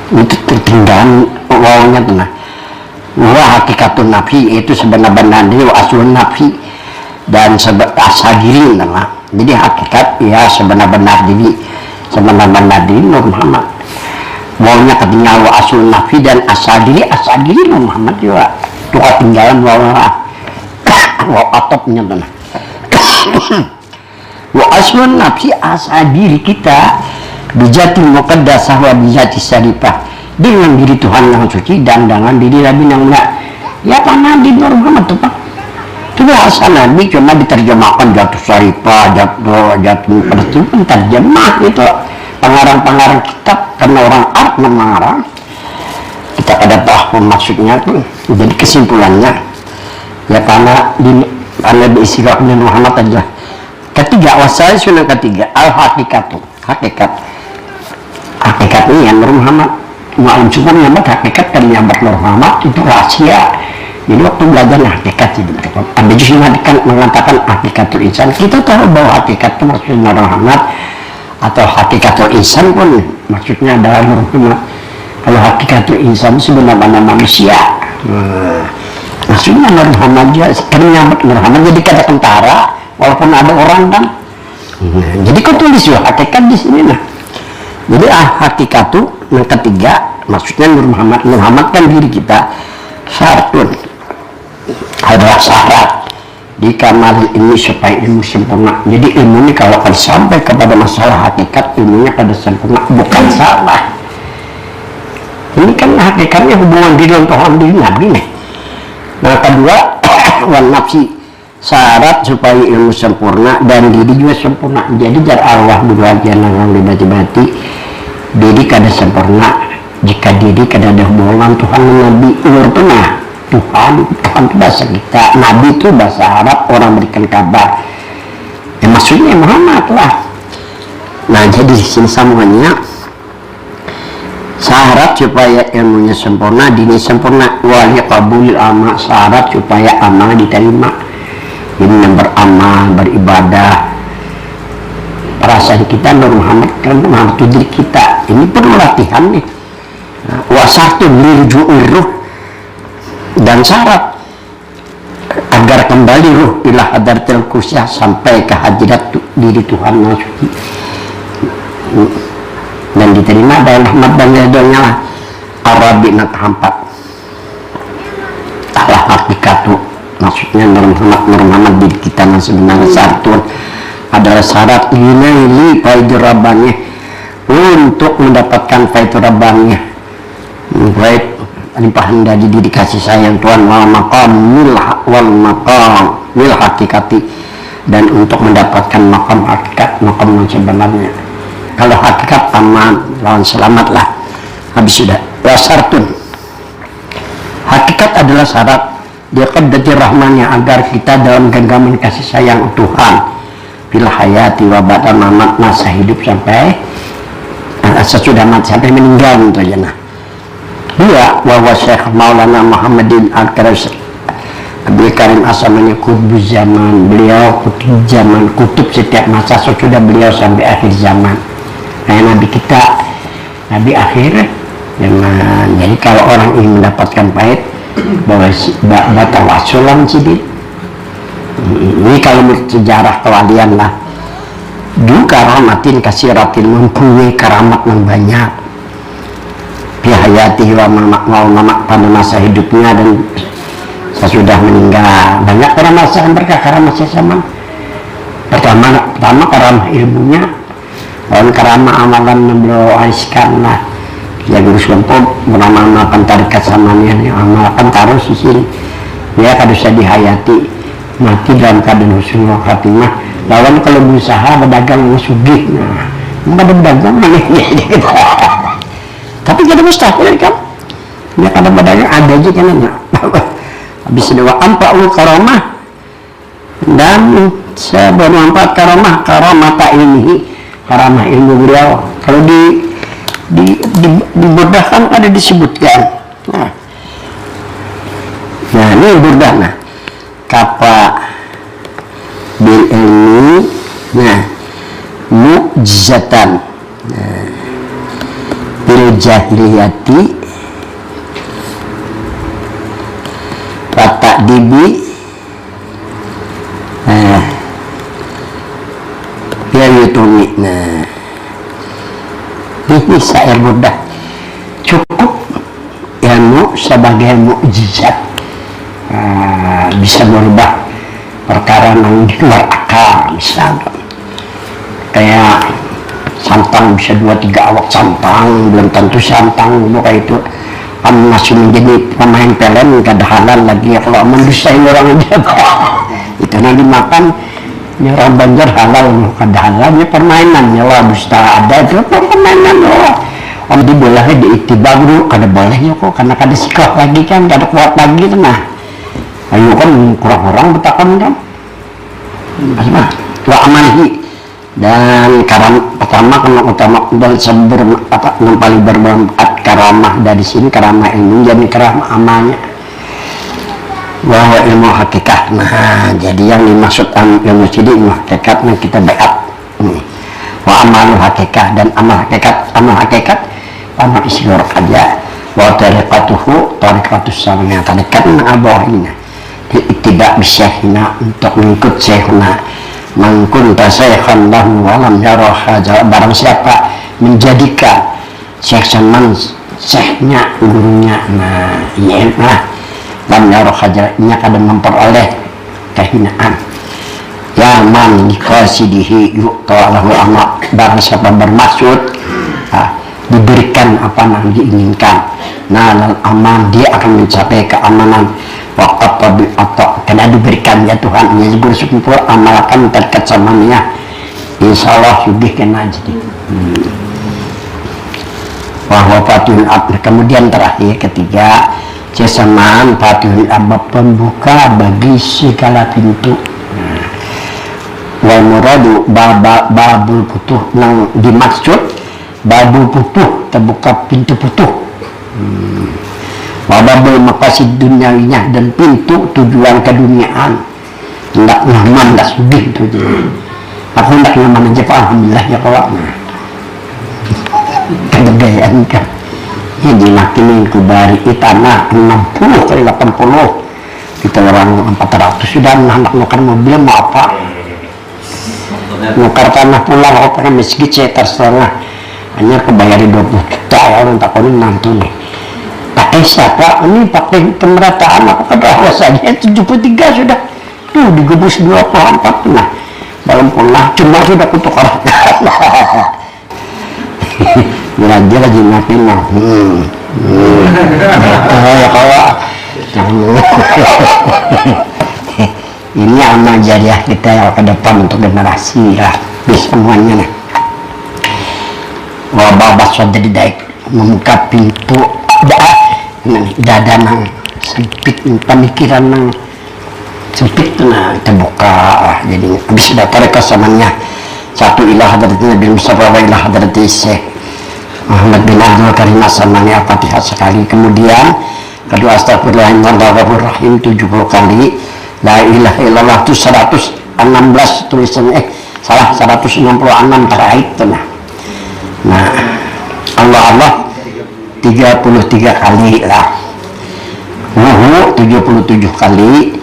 itu tertinggalan wawanya tenang hakikatun nafsi itu sebenar-benar diri aslun nafsi dan asagiri tenang. Jadi hakikat ya sebenar-benar diri Nur Muhammad wawanya ketinggalan wa aslun nafsi dan asagiri Nur Muhammad juga itu ketinggalan wa atopnya tenang. Wa aslun nafsi asal diri kita bijati muqaddasah wa bijati syarifah dengan diri Tuhan yang suci dan dengan diri Nabi yang mulia. Ya Pak Nabi Nur Muhammad tuh Pak itu bahasa Nabi cuma diterjemahkan jatuh syarifah jatuh terjemah itu pengarang kitab karena orang Arab mengarang kita ada tahu maksudnya tuh. Jadi kesimpulannya ya karena istilah Nabi Muhammad aja. Ketiga wasal sunnah ketiga al hakikatu hakikat nih Nur Muhammad maklum cuma nyambat hakikat kan nyambat Nur Muhammad itu rahasia. Jadi waktu belajar hakikat itu ada justru mengatakan hakikatul insan, kita tahu bahwa hakikat itu maksudnya Nur Muhammad atau hakikatul insan pun maksudnya adalah Nur Muhammad. Kalau hakikatul insan sebenarnya manusia, maksudnya Nur Muhammad juga karena Nur Muhammad jadi kata tentara walaupun ada orang kan. Jadi kau tulis juga hakikat di sini nah. Jadi hakikat itu yang ketiga maksudnya Nur Muhammad kan diri kita syaratun adalah syarat di kamal ini supaya ilmu sempurna. Jadi ilmu ini kalau akan sampai kepada masalah hakikat ilmunya pada sempurna bukan salah. Ini kan hakikatnya hubungan diri Tuhan diri Nabi nih. Nah kedua wal nafsi syarat supaya ilmu sempurna dan diri juga sempurna. Jadi jar arwah berwajian yang dibati-bati diri kada sempurna jika diri kada ada hubungan Tuhan dan Nabi. Nur tengah Tuhan itu bahasa kita, Nabi itu bahasa Arab orang berikan kabar. Ya maksudnya Muhammad lah. Nah jadi di sini sambungannya syarat supaya ilmunya sempurna, dini sempurna, wali qabulil amal syarat supaya amal diterima. Ini yang beramal, beribadah. Perasaan kita Nur Muhammad kan Muhammad itu diri kita. Ini perlu latihan nih. Wasatu lirju'ir ruh dan syarat agar kembali ruh ila hadratil qudsiyah sampai ke hadirat diri Tuhan yang suci dan diterima dalam rahmat dan ridhonya lah. Arabi nak hampat Allah hakikat maksudnya Nur Muhammad diri kita yang sebenarnya syaratun adalah syarat ini faidur rabbaniyah untuk mendapatkan faidur rabbaniyah baik limpahan dari diri kasih sayang Tuhan wal maqam mil hakikati dan untuk mendapatkan makam hakikat makam yang sebenarnya. Kalau hakikat aman lawan selamat lah habis sudah. Wasartun hakikat adalah syarat dia qadati rahmannya agar kita dalam genggaman kasih sayang Tuhan bila hayati wa ba'da mamat masa hidup sampai sesudah mati sampai meninggal itu aja nah. Dua, bahwa Syekh Maulana Muhammadin Al-Karim Abdul Karim As-Samani kutub zaman, beliau kutub zaman, kutub setiap masa sesudah beliau sampai akhir zaman. Nah, Nabi kita, Nabi akhir zaman. Jadi kalau orang ingin mendapatkan pahit, bahwa batawasulan sidit. Ini kalau sejarah kewalian lah. Du karamatin kasiratin mempunyai karamat yang banyak. Hayati wa mamak pada masa hidupnya dan sesudah meninggal. Banyak orang merasakan berkah karamah zaman. Pertama karamah ilmunya, dan karamah amalan yang beliau wariskan lah. Ya guru sumpah mengamalkan tarikat samanya, amalkan taruh di sini. Dia kada bisa dihayati, mati dalam keadaan husnul khatimah. Lawan kalau berusaha berdagang sugih, nah, pada berdagang mana ya tapi kada mustahil kan ya kada badanya ada aja kan habis itu ampa'ul karamah dan sebermanfaat karamah tak ini karamah ilmu beliau kalau diberdahkan ada disebutkan nah ini berdahna kapa bil ilmi nah mu'jizatan nah bil jahiliyati watak dibi ya yutumi nah ini syair mudah cukup ilmu sebagai mukjizat bisa merubah perkara yang di luar akal misalnya kayak santang bisa 2-3 awak santang belum tentu santang bukan itu masih menjadi pemain film kada halal lagi ya kalau mendustakan orang aja itu nanti makan ya orang Banjar halal kada halal ya permainan ya lah dusta ada itu permainan loh om di boleh diitibar dulu kada boleh ya kok karena kada sikap lagi kan kada kuat lagi tuh nah ayo kan kurang-kurang betakan kan wa amalihi Dan pertama karena utama dan yang paling bermanfaat karamah dari sini karamah ilmu jadi karamah amalnya bahwa ilmu hakikat. Nah jadi yang dimaksud ilmu sidik ilmu hakikatnya kita baiat wa amalu hakikat dan amal hakikat amal isyur aja wa tariqatuhu tariqatus samanya tarikat mengabahinya tidak bisyahina untuk mengikut syekhna mengkunta syekhan lahu walam yarah haja barang siapa menjadikan syekh zaman syekhnya gurunya nah iya nah lam yarah haja-nya kadang memperoleh kehinaan ya man qasidihi yu'talahu amma barang siapa bermaksud diberikan apa yang diinginkan nah aman dia akan mencapai keamanan waqat bil atta karena diberikannya Tuhan nya bersyukur amalkan terkait samanya insyaallah sugih kena jadi bahwa fatihul abd kemudian terakhir ketiga cesamaan fatihul abd pembuka bagi segala pintu wal muradu babul putuh yang dimaksud babul putuh terbuka pintu putuh wababul maqasid duniawinya dan pintu tujuan keduniaan hendak nyaman dah sugih itu je aku hendak nyaman aja Pak alhamdulillah ya kawan kebudayaan kan ini dimakinin kubari tanah 60 kali 80 kita orang 400 sudah hendak nukar mobil mau apa nukar tanah pulang apa masjid saya terserah hanya kebayari 20 juta ya orang tak konin nanti nih pakai siapa ini pakai pemerataan aku ada saja 73 sudah tuh digebus 24 nah dalam punah cuma sudah kutuk orang belajar aja makin ya kawan ini amal jariah kita yang ke depan untuk generasi lah bisa semuanya nih wabah basah jadi daik membuka pintu dada nang sempit pemikiran nang sempit nah terbuka jadi habis dapat kesamannya satu ilah hadrati Nabi Mustafa wa ilah hadrati Syekh Muhammad bin Abdul Karim As-Samani Al-Fatihah sekali kemudian kedua astagfirullahaladzim 70 kali la ilaha illallah itu 116 tulisannya salah 166 terakhir nah Allah 33 kali lah 77 kali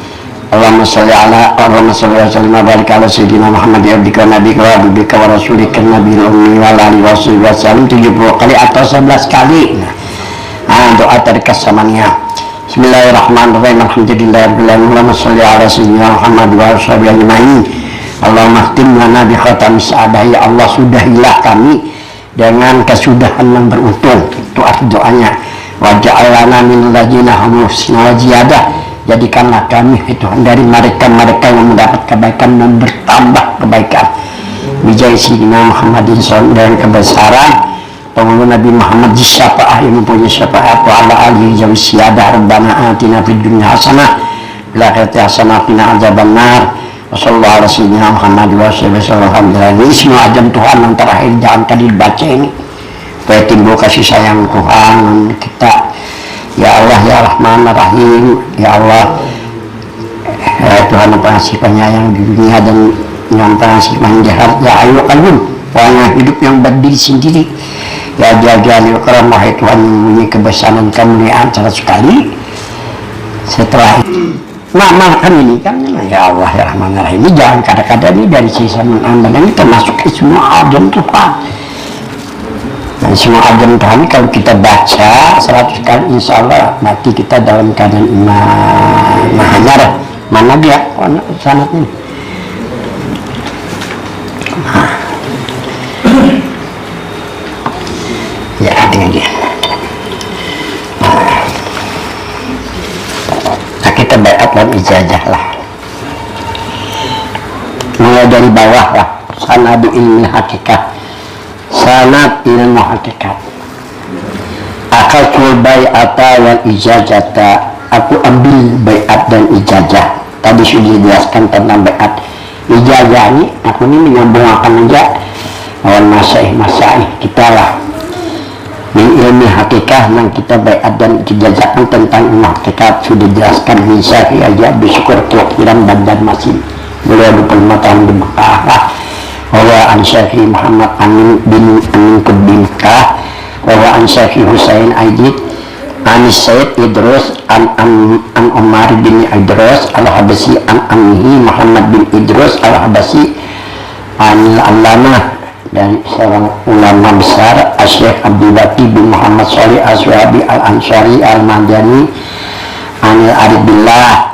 Allahumma sholli ala sallim wa barik ala sayyidina Muhammad abdika nabika wa habibika wa rasulika nabiyil ummi wa alihi wasallam 70 kali atau 11 kali nah doa tarikas samania bismillahirrahmanirrahim alhamdulillahirabbil alamin Allahumma sholli ala sayyidina Muhammad wa sahbihi ajmain Allahumma khtim lana bi khatam sa'adah ya Allah sudahilah kami dengan kesudahan yang beruntung itu arti doanya waja'alana min ladzina husna wajiyadah jadikanlah kami itu dari mereka yang mendapat kebaikan dan bertambah kebaikan bijai sayyidina Muhammadin sallallahu dan kebesaran penghulu Nabi Muhammad syafaat yang mempunyai syafaat wa ala alihi jawsiyadah rabbana atina fid dunya hasanah fil akhirati hasanah wa qina adzabannar Wassalamualaikum warahmatullahi wabarakatuh. Ini semua ajaran Tuhan yang terakhir jangan tadi dibaca ini supaya timbul kasih sayang Tuhan kita ya Allah ya Rahman Rahim ya Allah Tuhan yang pengasih penyayang di dunia dan yang pengasih panjang ya ayo kalbun pokoknya hidup yang berdiri sendiri ya jaga karam wahai Tuhan yang mempunyai kebesaran kemuliaan cara sekali setelah itu makan ini kan ya Allah ya Rahman Rahim ini jangan kadang-kadang ini dari sisa anda ini termasuk semua ajaran Tuhan dan semua ajaran Tuhan ini kalau kita baca 100 kali insya Allah nanti kita dalam keadaan iman nah mana dia sanatnya ya dengan dia kita baiat dan ijazah lah mulai dari bawah lah sanad ilmu hakikat sanad ilmu hakikat akal bai'ata wal ijazata aku ambil baiat dan ijazah tadi sudah dijelaskan tentang baiat ijazah ini aku ini menyambungkan aja lawan masaih kita lah min ilmi hakikah yang kita baiat dan dijajakan tentang ilmu hakikat sudah dijelaskan min syafi aja bersyukur kelahiran dan masih beliau 25 tahun di Mekah lah bahwa an Syafi Muhammad Amin bin Kebin Mekah bahwa an Syafi Husain Aidid an Sayyid Idrus an Umar bin Idrus al-Habasi an Amhi Muhammad bin Idrus al-Habasi an Al-Allamah dan seorang ulama besar Syekh Abdul Baqi bin Muhammad Shalih Al-Swahabi Al-Ansari Al-Madani Anil Billah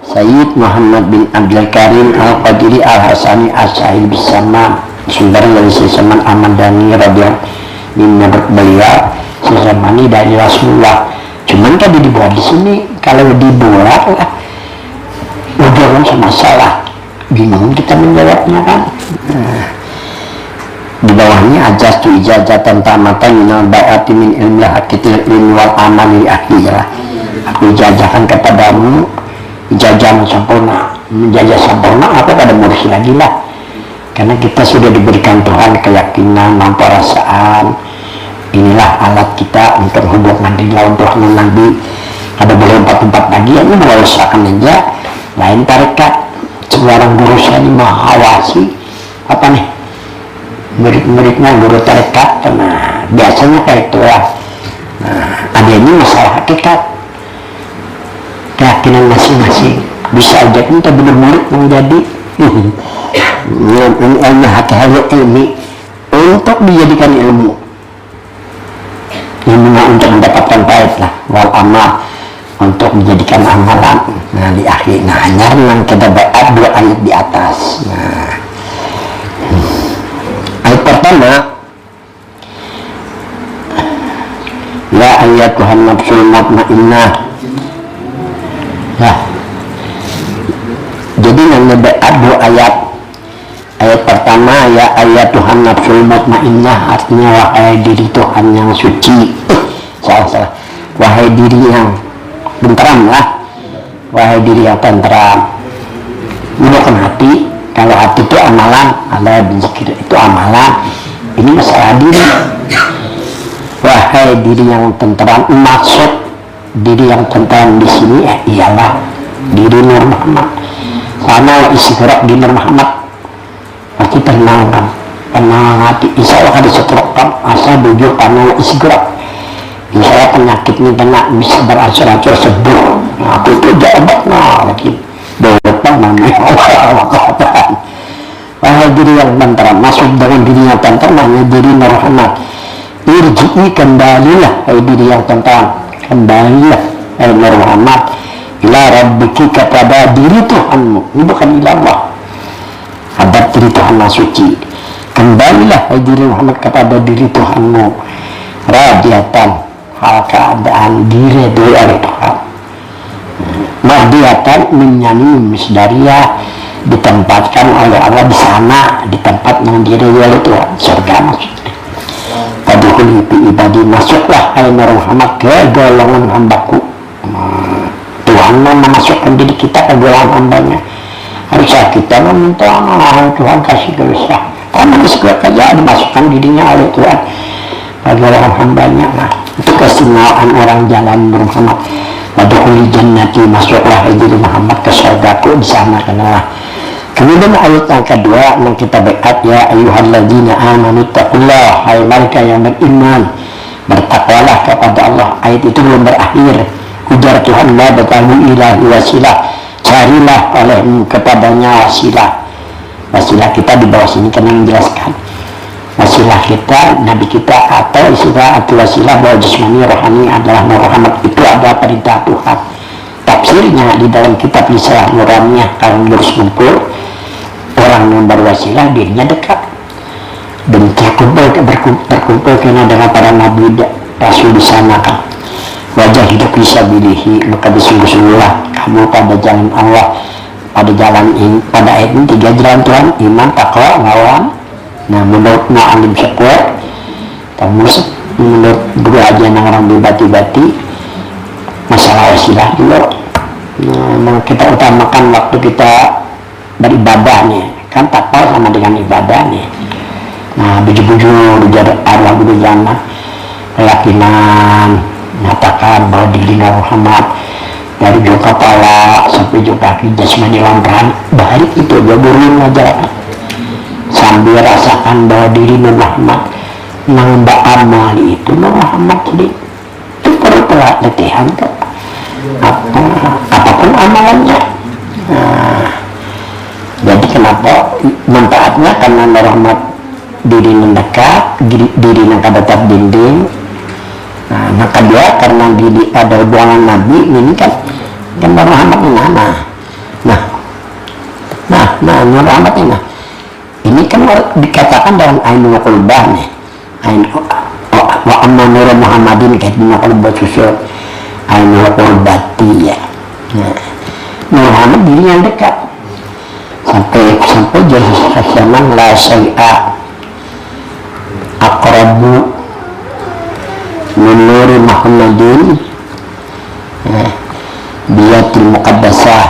Sayyid Muhammad bin Abdul Karim Al-Qadiri Al-Hasani Al-Sahib Bisama sumber dari Sisaman Al-Madani radhiyallahu menurut beliau Sisamani dari Rasulullah. Cuman tadi dibuat di sini kalau dibuat lah udah kan masalah bingung kita menjawabnya kan. Di bawahnya ajas tu ijazah tentang mata minal bai'ati min ilmi hakitil ilmi wal amali akhirah. Aku ijazahkan kepadamu ijazah sempurna, menjajah sempurna apa pada mursi lagi lah, karena kita sudah diberikan Tuhan keyakinan, mampu perasaan. Inilah alat kita untuk hubungan dengan Tuhan dan Nabi. Ada boleh 4 lagi ini mewawasakan aja lain tarekat. Seorang guru saya ini mengawasi apa nih murid-muridnya guru tarekat, nah biasanya kayak itu lah. Nah ada ini masalah hakikat keyakinan masing-masing, bisa aja kita benar murid menjadi ilmu hakikat ilmi untuk dijadikan ilmu untuk mendapatkan baik lah wal amal untuk menjadikan amalan. Nah di akhir hanya yang kita baca 2 ayat di atas. Nah ayat pertama ya ayat Tuhan nafsul mutmainnah. Nah, jadi yang baca 2 ayat. Ayat pertama ya ayat Tuhan nafsul mutmainnah, artinya wahai diri Tuhan yang suci. Salah. Wahai diri yang tentram lah. Wahai diri yang tentram. Bukan hati. Kalau hati itu amalan, ada berzikir itu amalan. Ini masalah diri. Wahai diri yang tentram, maksud diri yang tentram di sini ialah diri Nur Muhammad. Karena isi gerak di Nur Muhammad pasti tenang hati. Insya Allah ada setelokkan asal bujuk karena isi gerak. Insya Allah penyakit ini kena bisa beransur-ansur sembuh. Nah, aku itu jabat lagi dolepan namanya Allah. Wahai diri yang tentram, masuk dengan diri yang tentram namanya diri Nur Muhammad. Irji'i kembalilah hai diri yang tentram, kembalilah hai Nur Muhammad ila rabbiki kepada diri Tuhanmu. Ini bukan ila Allah. Hadap diri Tuhan yang suci. Kembalilah hai diri Muhammad kepada diri Tuhanmu. Radiatan hal keadaan diri oleh Tuhan. Mardiyatan menyani misdaria ditempatkan oleh Allah di sana, di tempat yang diri oleh Tuhan, surga maksudnya. Padahal ibadi masuklah hai Nur Muhammad ke golongan hambaku. Tuhan mau memasukkan diri kita ke golongan hambanya. Harusnya kita meminta Tuhan kasih dosa. Karena segala kerja dimasukkan dirinya oleh Tuhan ke golongan hambanya. Nah, itu keistimewaan orang jalan Nur Muhammad. Wadkhuli jannati, masuklah diri Muhammad ke surgaku, di sana kenalah. Kemudian ayat yang kedua yang kita baiat ya ayyuhalladzina amanu taqullaha, hai mereka yang beriman bertakwalah kepada Allah. Ayat itu belum berakhir. Ujar Tuhan la batalu ilahi wasilah, carilah olehmu kepadanya wasilah. Wasilah kita di bawah sini kena menjelaskan wasilah kita, Nabi kita, atau istilah atau wasilah bahwa jasmani rohani adalah Nur Muhammad, itu adalah perintah Tuhan. Tafsirnya di dalam kitab Risalah Nuraniyah kalau terus kumpul orang yang berwasilah dirinya dekat dan terkumpul kena dengan para nabi rasul di sana kan. Wajah hidup bisa bilihi, maka disungguh-sungguhlah kamu pada jalan Allah, pada jalan ini, pada ayat ini 3 jalan Tuhan, iman, takwa, lawan. Nah menurut Ma'alim Syekh, menurut guru aja yang orang bati-bati masalah wasilah dulu. Nah, kita utamakan waktu kita beribadahnya kan takwa sama dengan ibadahnya. Nah buju-buju dijarak arwah buju zaman keyakinan nyatakan bahwa diri Muhammad dari ujung kepala sampai ujung kaki jasmani langkah baik itu dia guruin aja sambil rasakan bahwa diri Muhammad nambah amal itu Muhammad jadi itu perlu latihan tuh apapun amalannya. Nah, jadi kenapa manfaatnya karena Muhammad diri mendekat diri yang tetap dinding. Nah, maka dia karena diri ada hubungan Nabi ini kan Muhammad ini nah Muhammad ini kan dikatakan dalam Ainul Qulbah nih wa amma nur Muhammadin kaitnya qulbah susul Ainul Qulbati ya. Nah, Muhammad diri yang dekat sampai zaman la syai'a aqrabu min nuri Muhammadin biyatil muqaddasah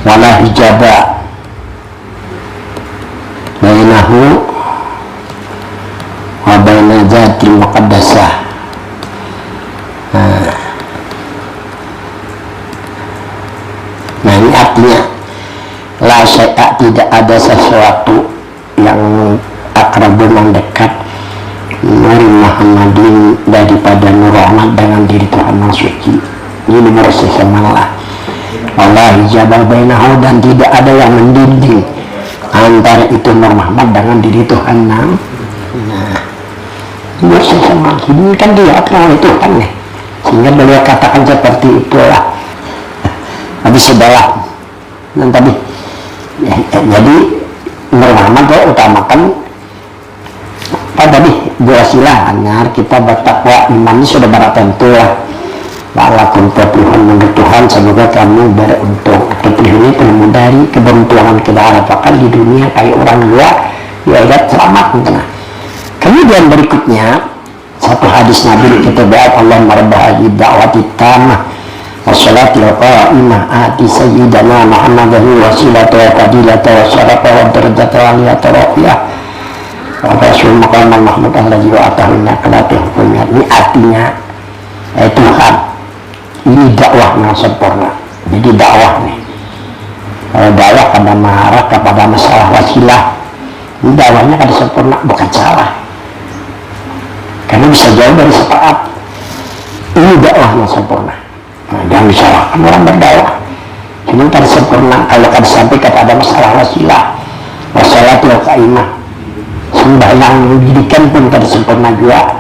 wala hijaba bainahu wa baina zatil muqaddasah. Nah ini artinya la syai'a tidak ada sesuatu yang akrabun yang dekat Nuri Muhammadin daripada Nur Rahmat dengan diri Tuhan yang suci. Ini nomor sesamalah Allah hijabah bainahu dan tidak ada yang mendinding antara itu Nur Muhammad dengan diri Tuhan. Nah nomor sesamalah ini kan dia oleh Tuhan nih sehingga beliau katakan seperti itulah habis sedalah dan tadi jadi Nur Muhammad itu utamakan tadi berasilah hanya kita bertakwa iman ini sudah barang tentu lah walaupun Tuhan menurut Tuhan semoga kamu beruntung ini penuh dari keberuntungan kita harapkan di dunia kayak orang dua di akhirat selamat. Nah kemudian berikutnya satu hadis Nabi kita doa Allah marbahi da'wati tamah wassalatil qa'imah ati sayyidana Muhammadin wasilata wa fadilata wa syarafa wa darajata wa aliyata rafiyah Rasul Muhammad Mahmud alladhi wa atahunna kalati hukumnya. Ini artinya Tuhan ini dakwah yang sempurna. Jadi dakwah nih dakwah pada marah kepada masalah wasilah ini dakwahnya kada sempurna bukan salah karena bisa jauh dari sepaat. Ini dakwah yang sempurna. Nah, jangan disalahkan orang berdakwah ini kada sempurna kalau kada sampai kepada masalah wasilah wassalatul qa'imah sembahyang didikan pun kada sempurna juga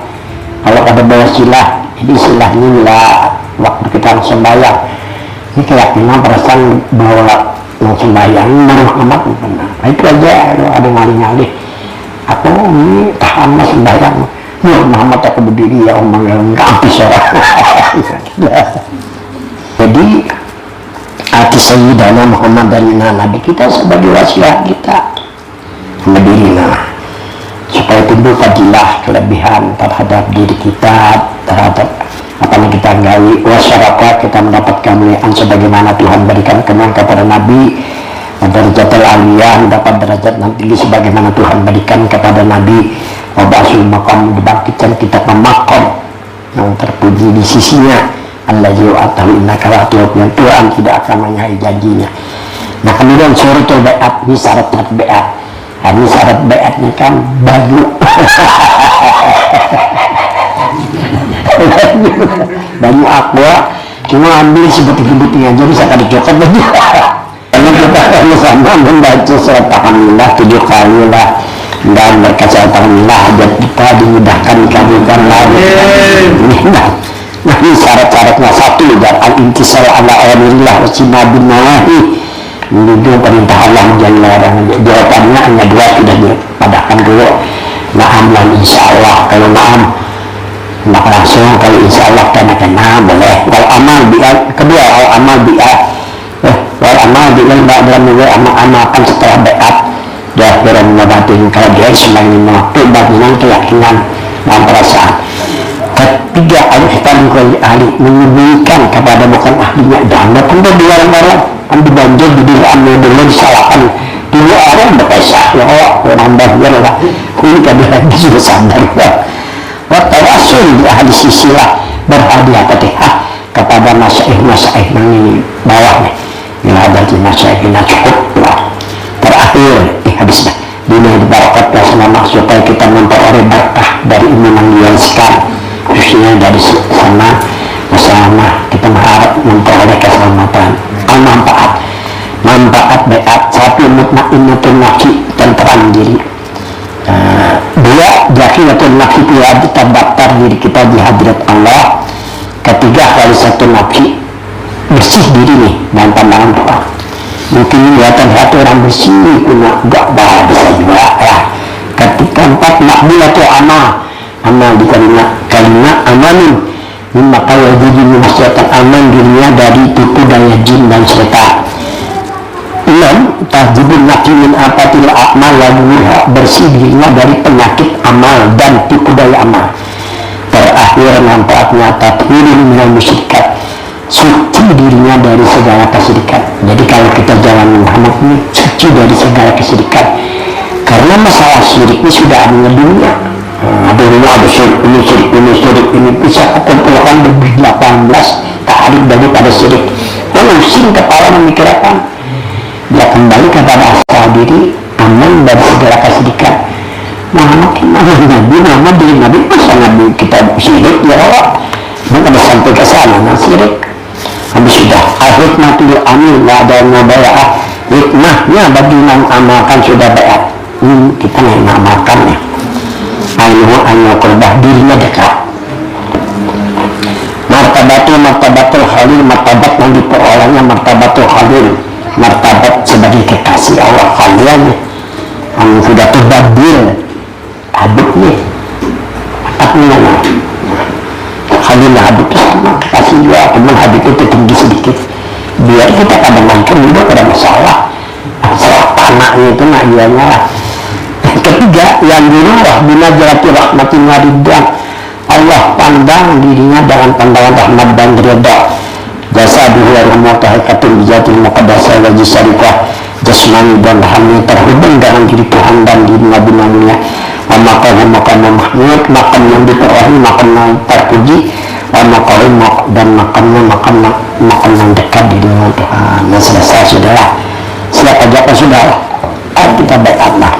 kalau ada wasilah. Jadi istilahnya lah waktu kita sembahyang ini keyakinan perasaan bahwa yang sembahyang Muhammad benar. Nah, itu aja ada ngali-ngali aku ini tahan sembahyang Muhammad aku berdiri ya omong yang habis orang. Jadi hati Sayyidana Muhammad dan Nabi kita sebagai wasilah kita berdirilah supaya timbul fadilah kelebihan terhadap diri kita terhadap apa yang kita gali wasyarakat kita mendapat kemuliaan sebagaimana Tuhan berikan kemuliaan kepada Nabi derajat aliyah mendapat derajat nanti sebagaimana Tuhan berikan kepada Nabi wabasul maqam dibangkitkan kita ke maqam yang terpuji di sisinya allazi atahu innaka la'atuh yang Tuhan tidak akan menyalahi janjinya. Nah kemudian syaratul bai'at ini syarat bai'at. Ini syarat bai'atnya kan baju baju aqua cuma ambil sebuti-buti aja bisa kada coklat baju karena kita sama membaca surat Alhamdulillah 7 kali lah dan berkata Alhamdulillah hajat kita dimudahkan dikabulkan lagi. Nah ini syarat-syaratnya satu dan al-intisal ala awamirillah wa sinabin nawahi menuju perintah Allah menjadi larang. Jawabannya hanya dua sudah dipadahkan dulu. Naam dan insya Allah. Kalau naam nak langsung, kalau insya Allah kena boleh. Wal amal bi'at kedua wal amal bi'at wal amal bi'at dalam nilai amal-amalkan setelah bi'at dalam menabatin kalau dia selain waktu bagian keyakinan dan perasaan. Tapi ketiga, al-ihsan li ahli, menyembunyikan kepada bukan ahlinya. Jangan untuk dua orang kan dibanjir di diri dulu disalahkan dua orang berpesah ya orang bahir lah ini kadang sudah sadar watawasul di ahli sisilah berhadiah-hadiah kepada masaih yang ini bawah nih bila ada di masaihnya cukup terakhir habisnya dunia dibarakatkan selama supaya kita memperoleh berkah dari ilmu yang dihasilkan khususnya dari sana bersama kita mengharap memperoleh keselamatan manfaat beat. Satu, mutmainnatun nafsi, tenteram diri. Dua, yakinatun nafsi, terdaftar diri kita di hadirat Allah. Ketiga, khalisatun nafsi, bersih diri nih dan pandangan doa. Mungkin kelihatan satu orang bersih punya gak bisa juga ya. Keempat, makbulatul amal di kalimat amalin maka wajib memastikan aman dirinya dari tipu daya jin dan setan. 6. Tahjibun nafsi min apatil a'mal wa bersih dirinya dari penyakit amal dan tipu daya amal. Terakhir, manfaatnya tathirun minal musyrikat, suci dirinya dari segala kesyirikan. Jadi kalau kita jalan Muhammad ini suci dari segala kesyirikan, karena masalah syirik ini sudah ada dunia. Ada syirik ini bisa kumpulkan lebih 18 tarik daripada syirik. Pusing kepala memikirkan. Dia kembali kepada asal diri, aman dari segala kesyirikan. Muhammad diri Nabi masa Nabi kita syirik ya Allah. Bukan sampai ke sana syirik. Habis sudah al-hikmatul amin, la ada mubaya'ah. Hikmahnya bagi mengamalkan sudah bayat. Kita mengamalkannya. Ainu kurbah dirinya dekat. Martabatul khalil, martabat yang diperolehnya martabatul khalil, martabat sebagai kekasih Allah khalilnya yang sudah terbabil habibnya apa khalil habib sama kekasih juga, teman habib itu tinggi sedikit biar kita kadang-kadang juga ada masalah tanahnya itu ianya lah. Ketiga, yang diruah bina jalati rahmatin waridwan, Allah pandang dirinya dengan pandangan rahmat dan ridha. Jasa bihuwa rahmatahikatun bijatil muqaddasah wa jisarikah, jasmani dan rahmi terhubung dengan diri Tuhan dan diri Nabi-Nabinya. Wa maqamu maqamu mahmud, maqam yang diperolehi, maqam yang terpuji. Wa maqamu dan maqam yang dekat di dengan Tuhan. Nah, selesai sudahlah. Siapa jawab sudahlah. Kita baik Allah.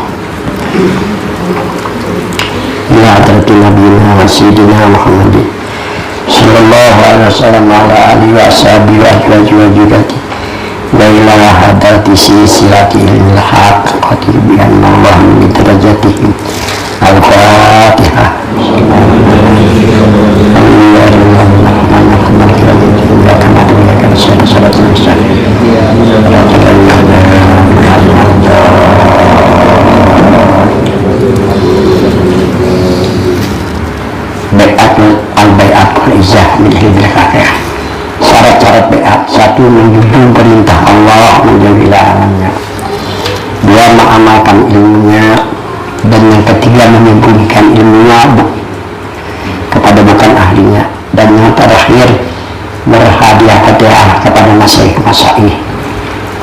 Ya hadratin nabiyina wa sayyidina Muhammadin sallallahu alaihi wasallam ala alihi wa sahbihi wa azwajihi wa judati la ilaha hadrati silati ilmil haq qatil bi'anna Allah min derajatihim al-fatihah syarat-syarat beat. Satu, menjunjung perintah Allah, menjauhi larangannya. Dua, mengamalkan ilmunya. Dan yang ketiga, menyembunyikan ilmunya kepada bukan ahlinya. Dan yang terakhir, berhadiah-hadiah kepada masaih.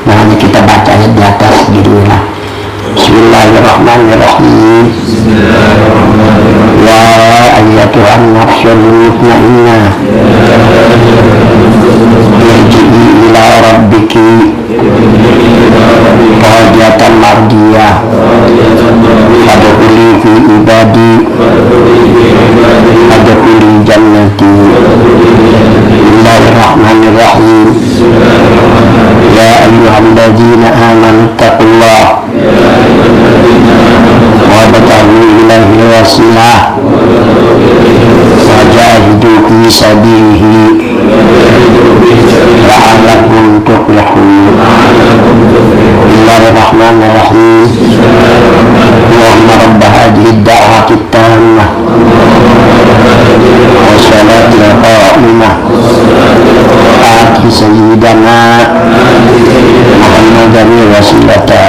Nah, hanya kita baca ayat di atas judulnya. Bismillahirrahmanirrahim. Ya ayyatuhan nafsul mutmainnah, irji'i ila rabbiki radiyatan mardiyah, fadkhuli fi ibadi, fadkhuli jannati. Bismillahirrahmanirrahim. Ya ayyuhalladzina amanu taqullah wabtaghu ilaihi wasilah wajahidu fi sabilihi la'allakum tuflihun. Bismillahirrahmanirrahim. Allahumma rabb hadhihi ad-da'wati at-tammah wa salatil qa'imah ati sayyidana Muhammadan wasilata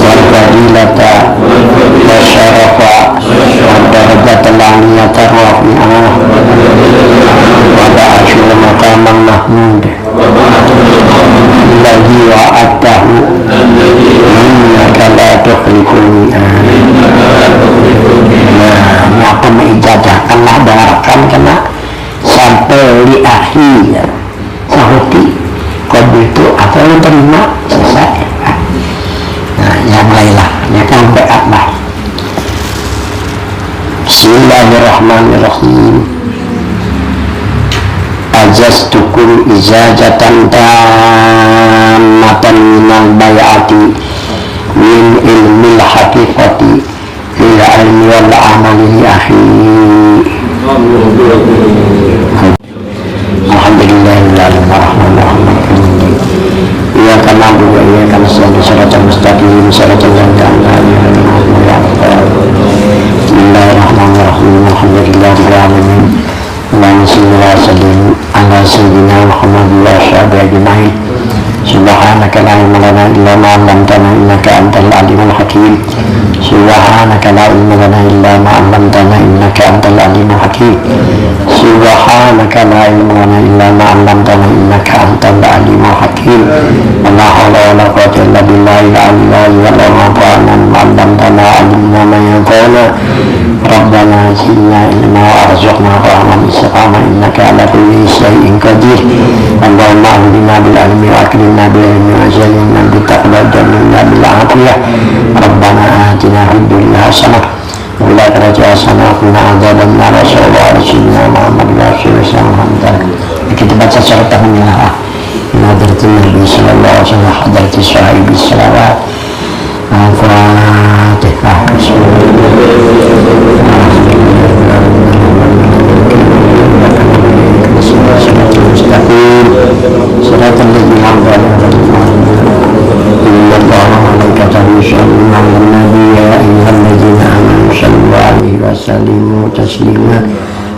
wal fadilata wa syarafa wa darajatan aliyatan rafi'ah Bismillahirrahmanirrahim. Ajastukum izajatan tammatan minal bay'ati min ilmil haqiqati lil ilmi wal amali li akhi. Alhamdulillahirrahmanirrahim. Iyyaka na'budu wa iyyaka nasta'in shiratal mustaqim shiratal ladzina an'amta 'alaihim. Bismillahirrahmanirrahim. Alhamdulillahirabbil alamin. Allahumma shalli wa sallim ala sayyidina Muhammad wa sahbihi ajma'in. Subhanaka la ilma lana illa ma 'allamtana innaka antal alimul hakim. Subhanaka la ilma lana illa ma 'allamtana innaka antal alimul hakim. Subhanaka la ilma lana illa ma 'allamtana innaka antal alimul hakim. La haula wala quwwata illa billahil aliyyil azim. Wa 'allamtana 'ilman ma yanfa'una. Rabbana zidna ilma warzuqna fahman istiqama innaka ala kulli syai'in qadir. Allahumma ahdina bil ilmi wa akrimna bil ilmi wa zayyinna bit taqwa wa jannibna bil afiyah. Rabbana atina fid dunya hasanah wa fil akhirati hasanah wa qina adzaban nar. Sallallahu alaihi Muhammad wa sallam. Kita baca secara tahniah. Hadratin Nabi sallallahu alaihi wasallam, hadratis sahibi salawat. Al-Fatihah. Shiratal ladzina an'amta 'alaihim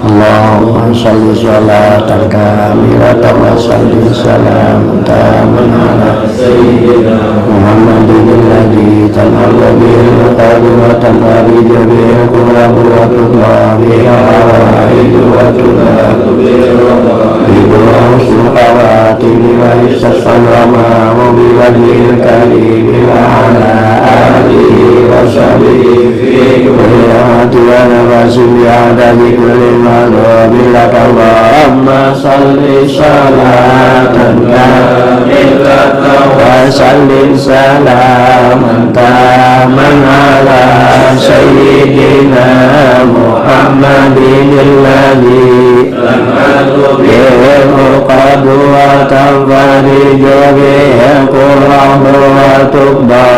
Allahumma shalli sholatan kamilatan wa sallim salaman taman ala sayyidina Muhammadin alladhi tan'alu bihil maqadir wa tanfariju bihil qurabu wa tuqra bihil hawaidu wa tunatu bihil raqaidu wa husnul khawatimi wa istasqal ramamu biwajhil karimi wa ala alihi wa sahbihi fi kulli hati wa nafasin bi'adadi kulli Allahumma salli salatan kamilatan wa sallim salaman taman ala sayyidina Muhammadin alladhi tan'alu bihil uqadu wa tanfariju bihil qurabu wa tuqda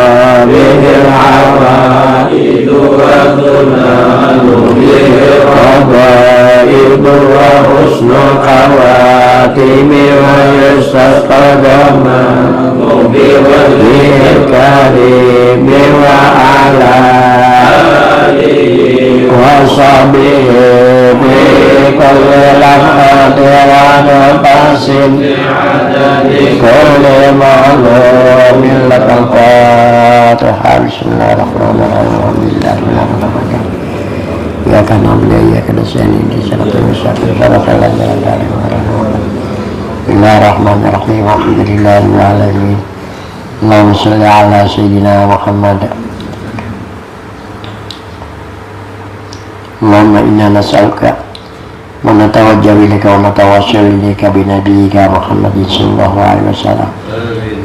bihil hawaidu wa tunatu bihil raqaidu wa husnul khawatimi wa yustasqa ghammamu biwajhil karimi wa ala alihi wa sahbihi bi kulli lamhatin wa nafasin bi'adadi kulli ma'lumin lakal Fatihah. Bismillahirrahmanirrahim. Ya kana ya kana sani di siratal mustaqim siratal ladzina an'amta 'alaihim. Bismillahirrahmanirrahim. Alhamdulillahirabbil alamin. Allahumma shalli ala sayyidina Muhammad. Allahumma inna nas'aluka wa natawajjahu ilaika wa natawassalu ilaika bi nabiyyika Muhammadin sallallahu alaihi wasallam.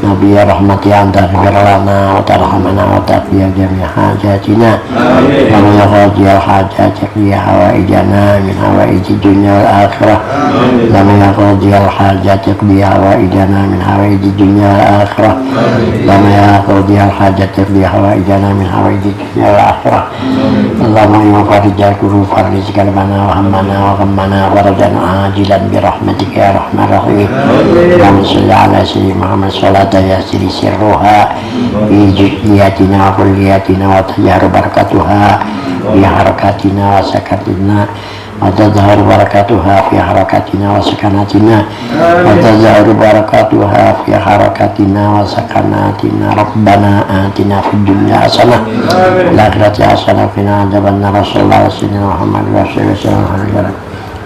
Nabi rahmati anta firlana wa tarhamana wa taqiyya jami' hajatina wa ya qadiyal hajat ya hawaijana min hawaiji dunya wal akhirah wa ya qadiyal hajat ya hawaijana min hawaiji dunya wal akhirah wa ya qadiyal hajat ya hawaijana min hawaiji dunya wal akhirah. Allahumma farijal kurub farij kalbana wa hammana wa ghammana wa rajana ajilan bi rahmatika ya rahman rahim. Allahumma shalli ala sayyidina Muhammad yasiri sirruha fi juz'iyatina wa kulliyatina wa tajharu barakatuha fi harakatina wa sakanatina wa tazharu barakatuha fi harakatina wa sakanatina wa tazharu barakatuha fi harakatina wa sakanatina. Rabbana atina fid dunya hasanah wa fil akhirati hasanah wa qina adzabannar. Sallallahu alaihi wasallam Muhammad wa sallam.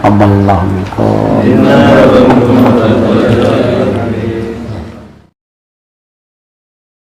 Rabbana minkum